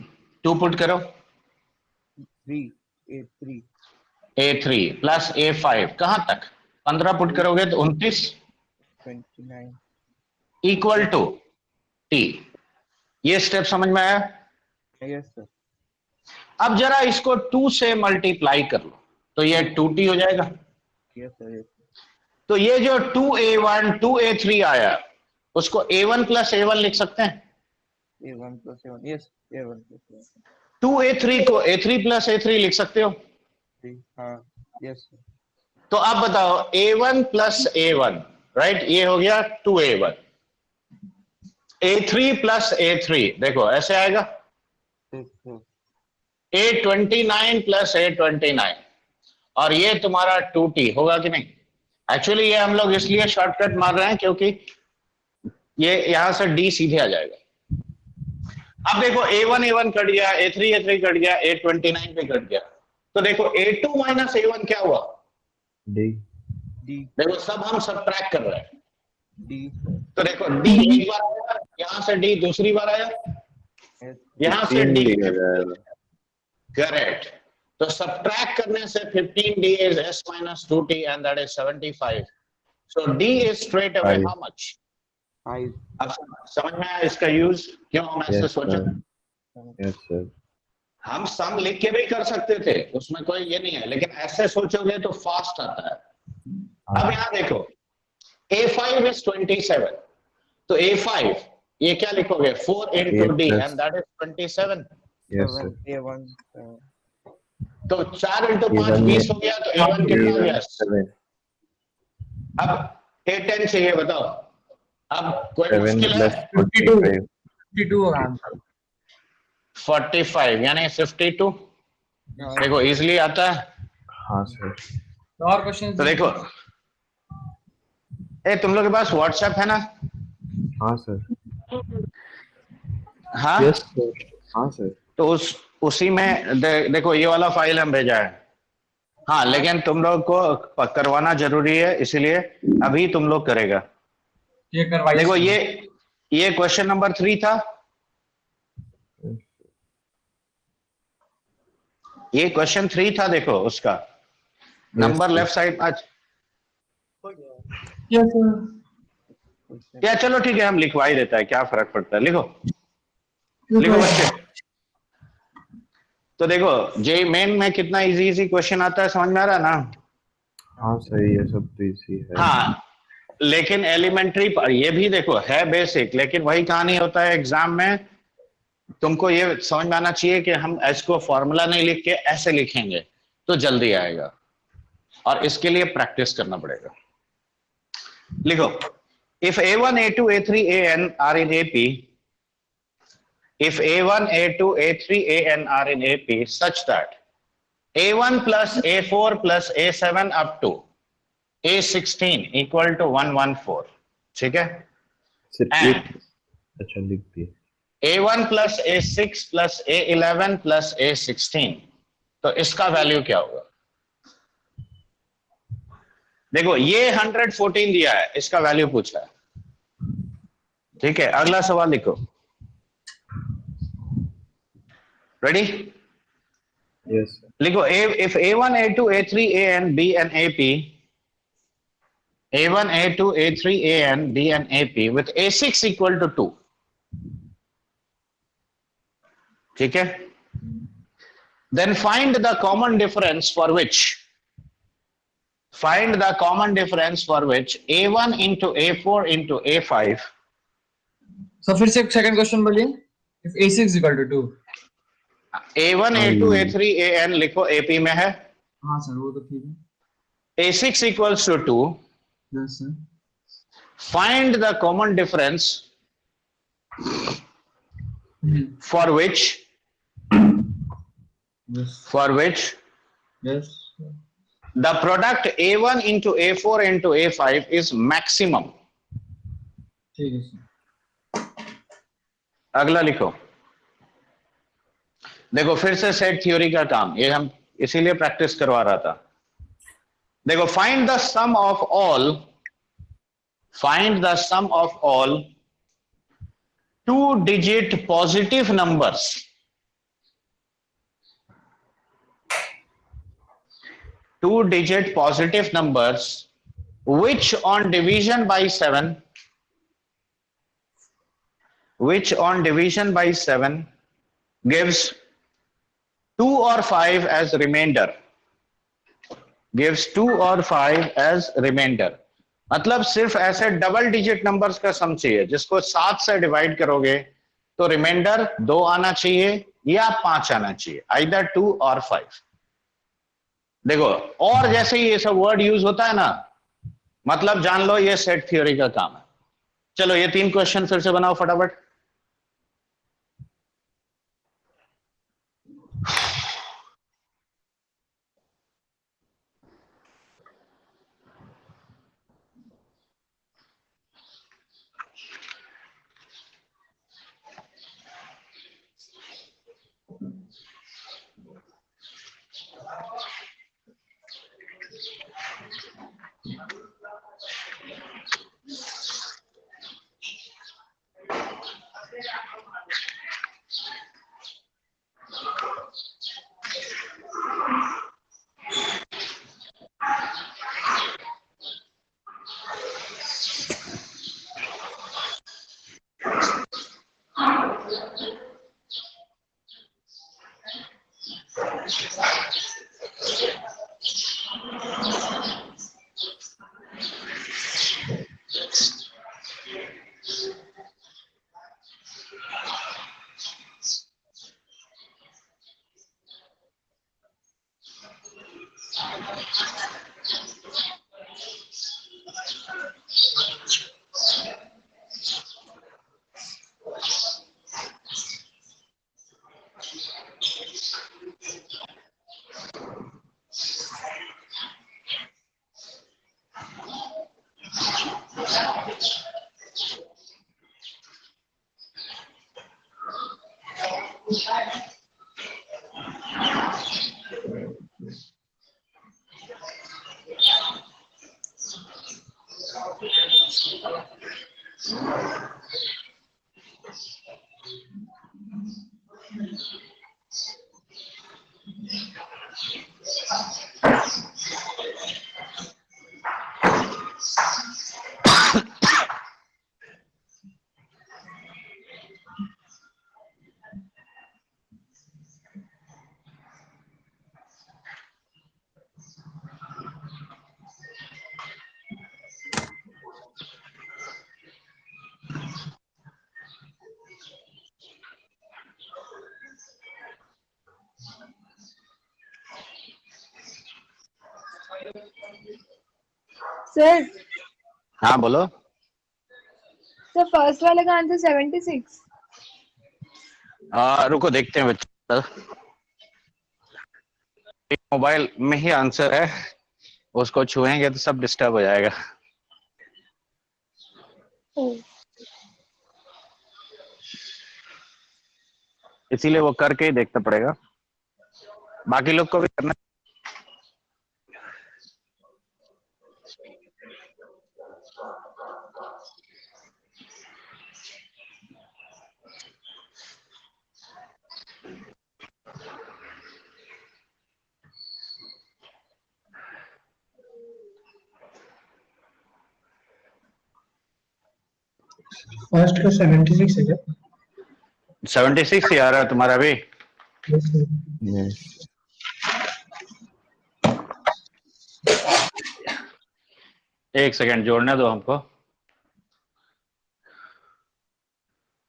2 पुट करो 3 A3 A3 प्लस A5 कहां तक? 15 पुट करोगे तो 29 29 इक्वल टू T। ये स्टेप समझ में आया? Yes sir. अब जरा इसको 2 से मल्टीप्लाई कर लो तो ये 2T हो जाएगा। Yes sir. तो ये जो 2A1 2A3 आया उसको A1 प्लस A1 लिख सकते हैं। A1 plus A1 yes A1 plus A1 2a3 को a3 plus a3 लिख सकते हो? हाँ यस तो अब बताओ a1 plus a1, राइट, ये हो गया 2a1, a3 plus a3 देखो ऐसे आएगा a29 plus a29, और ये तुम्हारा 2t होगा कि नहीं? एक्चुअली ये हम लोग इसलिए शॉर्टकट मार रहे हैं क्योंकि ये यहां से d सीधे आ जाएगा। अब देखो a1 कट गया, a3 कट गया, a29 पे कट गया, तो देखो a2 minus a1 क्या हुआ? डी। देखो सब हम सब्ट्रैक्ट कर रहे हैं। डी तो देखो d एक बार आया, यहां से d दूसरी बार आया, यहां से d करेक्ट। तो सब्ट्रैक्ट करने से 15d is s minus 2t and that is 75. So d is straight away how much? 5 अब समझ में आया इसका यूज क्यों हम ऐसे सोचे? Yes sir. हम सम लिख के भी कर सकते थे, उसमें कोई ये नहीं है, लेकिन ऐसे सोचोगे तो फास्ट आता है। अब यहाँ देखो a5 is 27, तो a5 ये क्या लिखोगे? 4 into d and that is 27. Yes sir. A1 तो 4 into 5 20 हो गया, तो a1 कितना हो गया? 7 अब a10 चाहिए, बताओ। अब कोई 7 मुश्किल प्लस है? 45 52 होगा आंसर। 45 यानी 52। देखो इजिली आता है। हाँ सर। और क्वेश्चन तो देखो तुम लोग के पास व्हाट्सएप है ना? हाँ सर। हाँ Yes, sir. हाँ सर। तो उसी में देखो ये वाला फाइल हम भेजा है। हाँ लेकिन तुम लोग को करवाना जरूरी है, इसीलिए अभी तुम लोग करेगा। ये करवाइए। देखो ये क्वेश्चन नंबर 3 था, ये क्वेश्चन 3 था। देखो उसका नंबर लेफ्ट साइड आज या चलो ठीक है हम लिखवा ही देता है, क्या फर्क पड़ता है। लिखो बच्चे। तो देखो जे मेन में कितना इजी क्वेश्चन आता है, समझ में आ रहा है ना? हाँ सर, ये सब तो इसी है। हाँ लेकिन एलिमेंट्री ये भी देखो है बेसिक, लेकिन वही कहानी होता है एग्जाम में। तुमको ये समझ में आना चाहिए कि हम इसको फॉर्मूला नहीं लिख के ऐसे लिखेंगे तो जल्दी आएगा, और इसके लिए प्रैक्टिस करना पड़ेगा। लिखो if a1 a2 a3 an are in AP, if a1 a2 a3 an are in AP such that a1 plus a4 plus a7 up to a16 equal to 114, ठीक है? And अच्छा लिख दिए। a1 plus a6 plus a11 plus a16, तो इसका value क्या होगा? देखो ये 114 दिया है, इसका वैल्यू पूछा है, ठीक है? अगला सवाल लिखो। रेडी? Yes sir. लिखो if a1 a2 a3 an b and ap, a1 a2 a3 an b and ap with a6 equal to 2, ठीक है? Then find the common difference for which a1 into a4 into a5। So फिर से second question बोलिए। If a6 equal to 2। a1 a2 a3 an लिखो, AP में है। हाँ sir वो तो ठीक है। a6 equals to 2। Yes sir. Find the common difference for which yes the product a1 into a4 into a5 is maximum। ठीक है सर। अगला लिखो। देखो फिर से सेट थ्योरी का काम, ये हम इसीलिए प्रैक्टिस करवा रहा था। देखो find the sum of all 2-digit positive numbers which on division by 7 gives 2 or 5 as remainder, मतलब सिर्फ ऐसे डबल डिजिट नंबर्स का सम चाहिए जिसको 7 से डिवाइड करोगे तो रिमाइंडर 2 आना चाहिए या 5 आना चाहिए, आइदर 2 और 5। देखो, और जैसे ही ये सब वर्ड यूज होता है ना, मतलब जान लो ये सेट थ्योरी का काम है। चलो ये 3 क्वेश्चन फिर से बनाओ फटाफट। सर हाँ बोलो। सर फर्स्ट वाले का आंसर 76। रुको देखते हैं बच्चा, मोबाइल में ही आंसर है, उसको छुएंगे तो सब डिस्टर्ब हो जाएगा। इसीलिए वो करके ही देखना पड़ेगा, बाकी लोग को भी करना। फर्स्ट का 76 है क्या? 76 ही आ रहा है तुम्हारा भी? Yes. एक सेकंड जोड़ने दो हमको।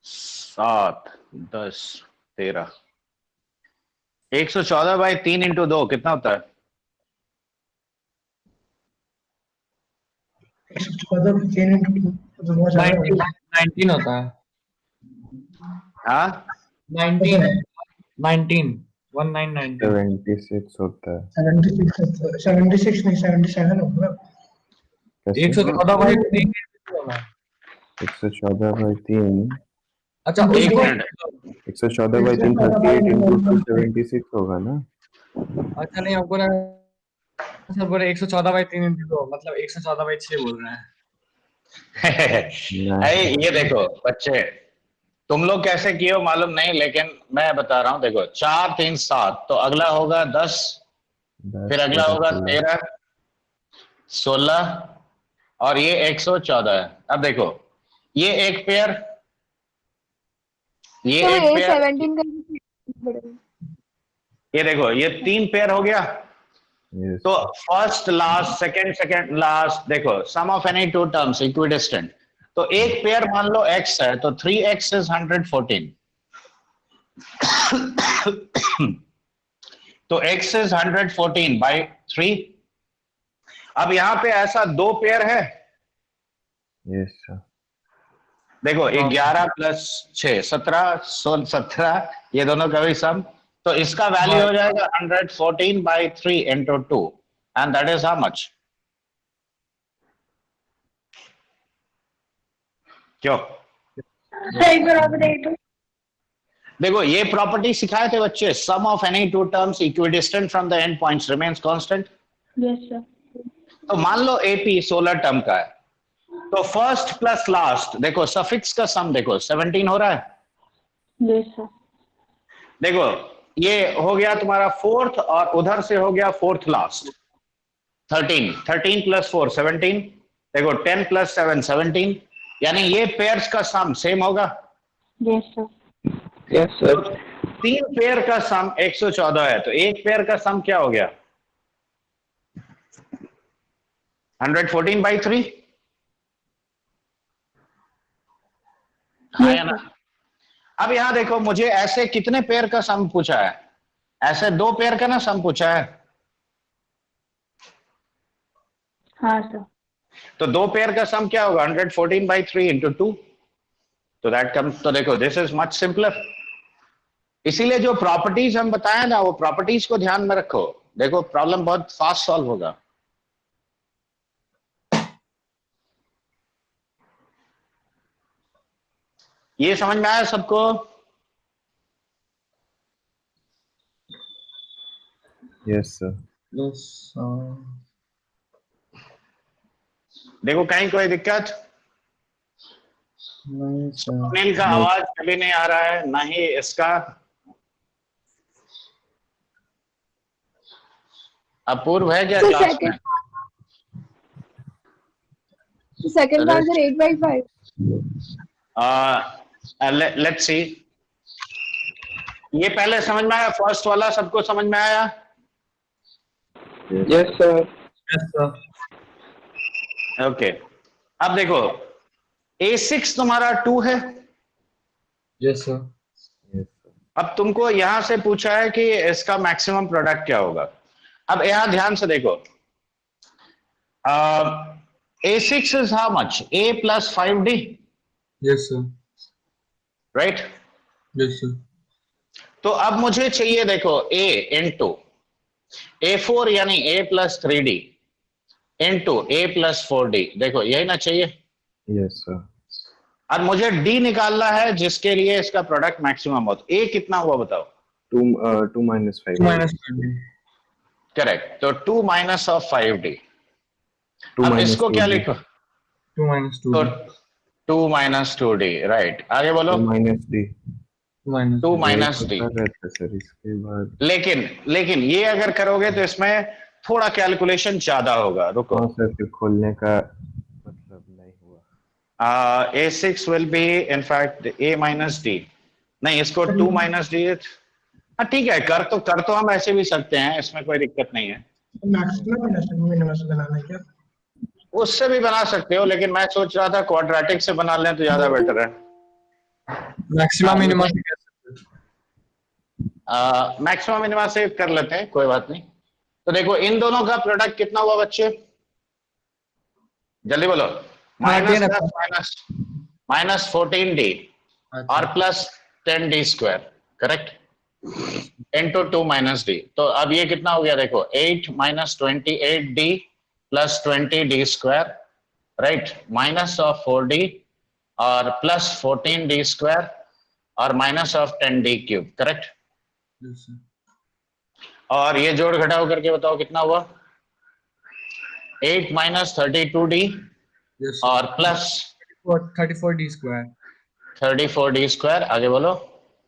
7, 10, 13, 114 बाई 3 इंटू 2 कितना होता है? 19 होता है। हाँ 19 19 76 होता है। 76 नहीं 77 होगा। 114 बाई 3। 114 बाई 3। अच्छा एक उसको मिनट, 114 बाई 3 38 इंटू 276 होगा ना? अच्छा नहीं हमको ना सर बोले 114 बाई 3 इंटू 2 मतलब 114 बाई 6 बोल रहे हैं। अरे ये देखो बच्चे, तुम लोग कैसे किए हो मालूम नहीं, लेकिन मैं बता रहा हूं। देखो 4, 3, 7, तो अगला होगा 10, फिर अगला होगा 13, 16 और ये 114 है। अब देखो ये एक पेयर, ये तो एक ये पेयर, 17 का ये देखो ये 3 पेयर हो गया। Yes. तो फर्स्ट लास्ट सेकंड लास्ट, देखो sum of any two terms equidistant. तो एक पेयर मान लो x है, तो 3x इज 114। तो x is 114 by 3. अब यहां पे ऐसा दो पेयर है, यस सर। देखो 11 प्लस 6 17, 17 ये दोनों का भी सम, तो इसका वैल्यू हो जाएगा 114 by 3 into 2 and that is how much? क्यों? सही बराबर है तो। देखो ये प्रॉपर्टी सिखाए थे बच्चे, sum of any two terms equidistant from the end points remains constant. Yes sir. तो मान लो एपी 16 टर्म का है, तो फर्स्ट प्लस लास्ट देखो सफिक्स का सम देखो 17 हो रहा है। Yes sir. देखो ये हो गया तुम्हारा फोर्थ और उधर से हो गया फोर्थ लास्ट 13 प्लस 4 17, देखो 10 प्लस 7 17, यानी ये पेयर्स का सम सेम होगा। Yes sir. Yes sir. तीन पेयर का सम 114 है, तो एक पेयर का सम क्या हो गया 114 by 3। हाँ या ना? अब यहां देखो मुझे ऐसे कितने पेयर का सम पूछा है, ऐसे दो पेयर का ना सम पूछा है। हाँ सर। तो दो पेयर का सम क्या होगा 114 by 3 into 2, तो दैट कम्स, तो देखो दिस इज मच सिंपलर। इसीलिए जो प्रॉपर्टीज हम बताए ना वो प्रॉपर्टीज को ध्यान में रखो, देखो प्रॉब्लम बहुत फास्ट सॉल्व होगा। ये समझ में आया सबको? Yes sir. यस देखो कहीं कोई दिक्कत? नहीं सर। अनिल का आवाज कभी नहीं आ रहा है, ना ही इसका। अपूर्व है क्या क्लास में? Second answer 8/5. लेट्स सी, ये पहले समझ में आया? फर्स्ट वाला सबको समझ में आया? Yes sir. Yes sir. Okay अब देखो A6 तुम्हारा 2 है। Yes sir. अब तुमको यहां से पूछा है कि इसका मैक्सिमम प्रोडक्ट क्या होगा। अब यहां ध्यान से देखो, A6 is how much? A plus 5D, yes sir. Right? Yes sir. तो अब मुझे चाहिए देखो A into A4 यानी A plus 3D into A plus 4D, देखो यही ना चाहिए। Yes sir. अब मुझे D निकालना है जिसके लिए इसका प्रोडक्ट मैक्सिमम हो। तो A कितना हुआ बताओ? 2 minus 5. करेक्ट, तो 2 minus of 5D। Two अब minus इसको क्या 2D. लिखो? 2 minus 2. तो 2 minus 2D, राइट। आगे बोलो। 2 minus D. 2 minus D। Sir इसके बाद लेकिन ये अगर करोगे तो इसमें थोड़ा कैलकुलेशन ज्यादा होगा। रुको, कौन सा फिर खोलने का मतलब नहीं हुआ। A6 will be in fact A minus D, नहीं इसको 2 minus D। हाँ ठीक है, कर तो हम ऐसे भी सकते हैं, इसमें कोई दिक्कत नहीं है। मैक्सिमम मिनिमम बनाना है क्या? उससे भी बना सकते हो, लेकिन मैं सोच रहा था क्वाड्रेटिक से बना लें तो ज्यादा बेटर है। मैक्सिमम मिनिमम मैक्सिमम मिनिमा से कर लेते हैं, कोई बात नहीं। तो देखो इन दोनों का प्रोडक्ट कितना हुआ बच्चे, जल्दी बोलो। माइनस 14D और plus 10D square, correct, into 2 minus D। तो अब ये कितना हो गया देखो, 8 minus 28D plus 20D square, right, minus of 4D और प्लस 14D स्क्वायर और minus of 10D cube, correct. और ये जोड़ घटाओ करके बताओ कितना हुआ, 8 minus 32D और plus 34D square 34D square. आगे बोलो।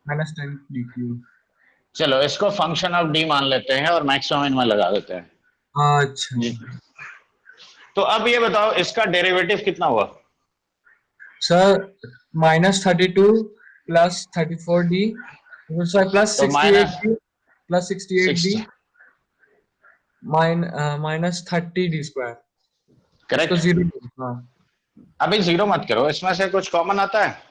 Minus 10D cube. चलो इसको फंक्शन ऑफ D मान लेते हैं और मैक्सिमम इनमें लगा देते हैं। अच्छा तो अब ये बताओ इसका डेरिवेटिव कितना हुआ? Sir minus 32 plus 34D plus तो 68D plus 68D minus 30D square, correct. तो 0। हाँ अभी जीरो मत करो, इसमें से कुछ कॉमन आता है।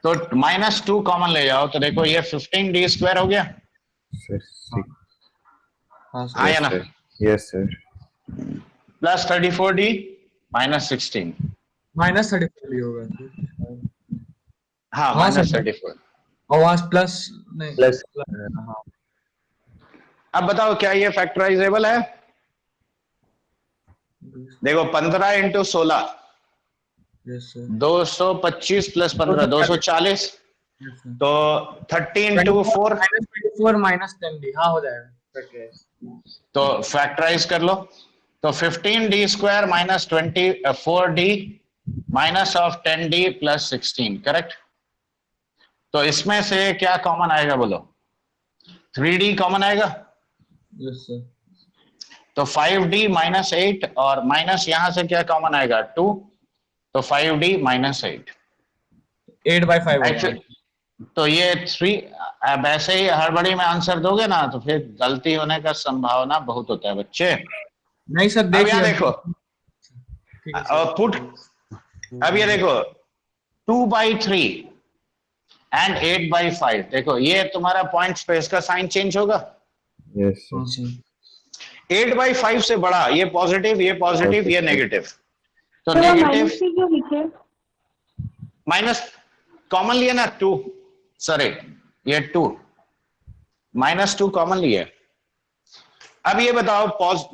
तो -2 कॉमन ले जाओ तो देखो ये 15d स्क्वायर हो गया। सर 6 हाँ सर। हाँ या ना? Yes sir plus 34d -16। -34 भी होगा सर। हाँ हाँ सर। -34। और वहाँ प्लस नहीं प्लस हाँ अब बताओ क्या ये फैक्टराइजेबल है? देखो 15 इंटू 16 यस सर 225 प्लस 15 240, तो 30 इंटू 4 -24 -10d हाँ हो जाएगा फैक्टराइज। तो फैक्टराइज कर लो। तो 15d square -24d minus of 10d plus 16, correct. तो इसमें से क्या कॉमन आएगा बोलो? 3d कॉमन आएगा। यस सर तो 5d -8 और माइनस यहां से क्या कॉमन आएगा? 2, तो 5d -8। 8/5 होगा। एक्चुअली तो ये 3, अब ऐसे ही हड़बड़ी में आंसर दोगे ना तो फिर गलती होने का संभावना बहुत होता है बच्चे। नहीं सर अब देख यहाँ लिया। देखो ठीक है सर। पुट, अब ये देखो 2/3 एंड 8/5, देखो ये तुम्हारा पॉइंट स्पेस का साइन चेंज होगा। यस हाँ सर सर 8/5 से बड़ा, ये पॉजिटिव, ये पॉजिटिव, ये नेगेटिव। तो तो नेगेटिव -3 क्यों लिखे? माइनस कॉमन लिया ना 2, सॉरी ये 2 -2 कॉमन लिया। अब ये बताओ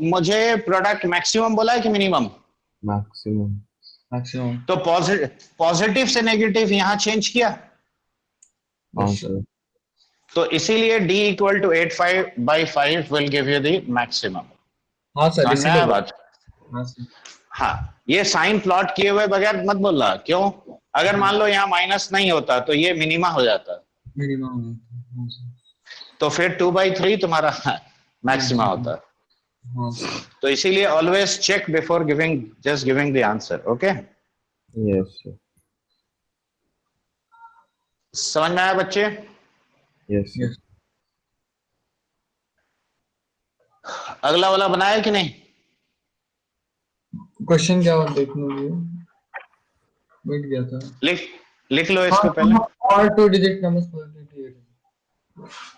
मुझे प्रोडक्ट मैक्सिमम बोला है कि मिनिमम? Maximum maximum. तो पॉजिटिव से नेगेटिव यहां चेंज किया, हाँ सर तो इसीलिए d equal to 8/5 will give you the maximum. हाँ सर समझ में आया इसीलिए। बात? हाँ सर हाँ, ये साइन प्लॉट किए हुए बगैर मत बोलना, क्यों? अगर मान लो यहाँ माइनस नहीं होता तो ये मिनिमा हो जाता, मिनिमम। हाँ सर तो फिर 2/3 तुम्हारा मैक्सिमा होता। हाँ सर तो इसीलिए always check before giving, just giving the answer. Okay, yes sir समझ में आया बच्चे? Yes sir yes. अगला वाला बनाया कि नहीं? क्वेश्चन क्या हुआ देखने लिए मिट गया था। लिख लो इसको पहले। और 2 डिजिट नंबर्स।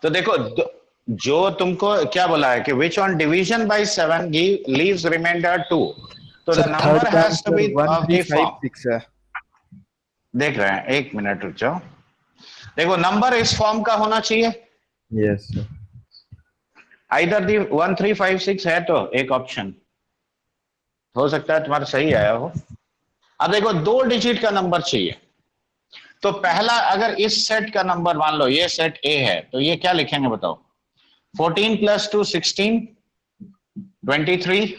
तो देखो जो तुमको क्या बोला है कि which on division by 7 leaves reminder 2, तो the number has to be of the form. है। देख रहे हैं, एक मिनट रुक जाओ। देखो नंबर इस फॉर्म का होना चाहिए, यस सर आइदर दी 1 3 5 6 है तो एक ऑप्शन हो सकता है तुम्हारा सही आया हो। अब देखो 2 डिजिट का नंबर चाहिए, तो पहला अगर इस सेट का नंबर मान लो ये सेट ए है तो ये क्या लिखेंगे बताओ? 14 + 2 16 23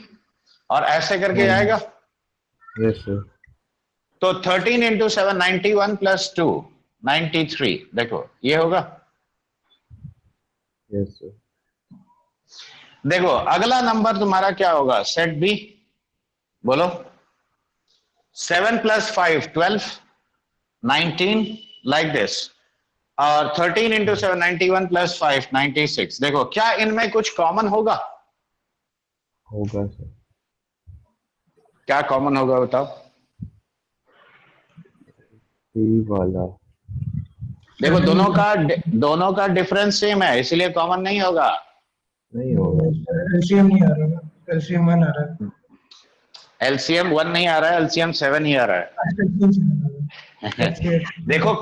और ऐसे करके आएगा। यस सर तो 13 × 7 91 + 2 93, देखो ये होगा। यस सर देखो अगला नंबर तुम्हारा क्या होगा? सेट बी, बोलो। 7 + 5 12 19 लाइक दिस, और 13 × 7 91 + 5 96। देखो क्या इनमें कुछ कॉमन होगा? होगा सर क्या कॉमन होगा बताओ? सी वाला देखो दोनों का डिफरेंस सेम है, इसलिए कॉमन नहीं होगा। नहीं होगा एलसीएम नहीं आ रहा ना, एलसीएम 1 आ रहा है। एलसीएम 1 नहीं आ रहा है, एलसीएम 7 ही आ रहा है। देखो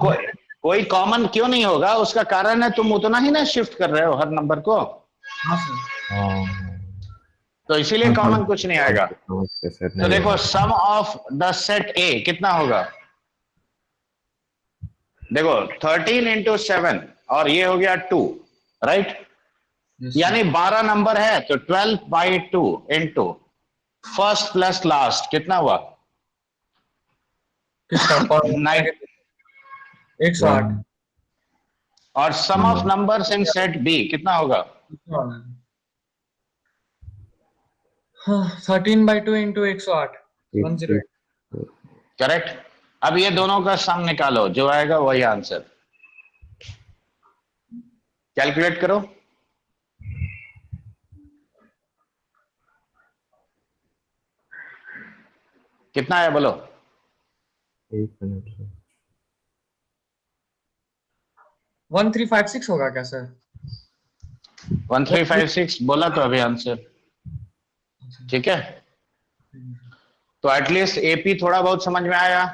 कोई कॉमन क्यों नहीं होगा, उसका कारण है तुम उतना ही ना शिफ्ट कर रहे हो हर नंबर को, हाँ सर हाँ तो इसीलिए कॉमन कुछ नहीं आएगा। सर तो देखो सम ऑफ द सेट ए कितना होगा? देखो 13 × 7 और ये हो गया 2, राइट? यानी 12 नंबर है तो 12/2 इंटू फर्स्ट प्लस लास्ट कितना हुआ? किसका 108। और sum of numbers in set B कितना होगा? हाँ 13/2 × 108 108। करेक्ट। अब ये दोनों का सम निकालो, जो आएगा वही आंसर। कैलकुलेट करो। कितना आया बोलो? एक मिनट सर 1356 होगा क्या सर? 1356 बोला तो अभी आंसर, ठीक है। तो एटलीस्ट एपी थोड़ा बहुत समझ में आया।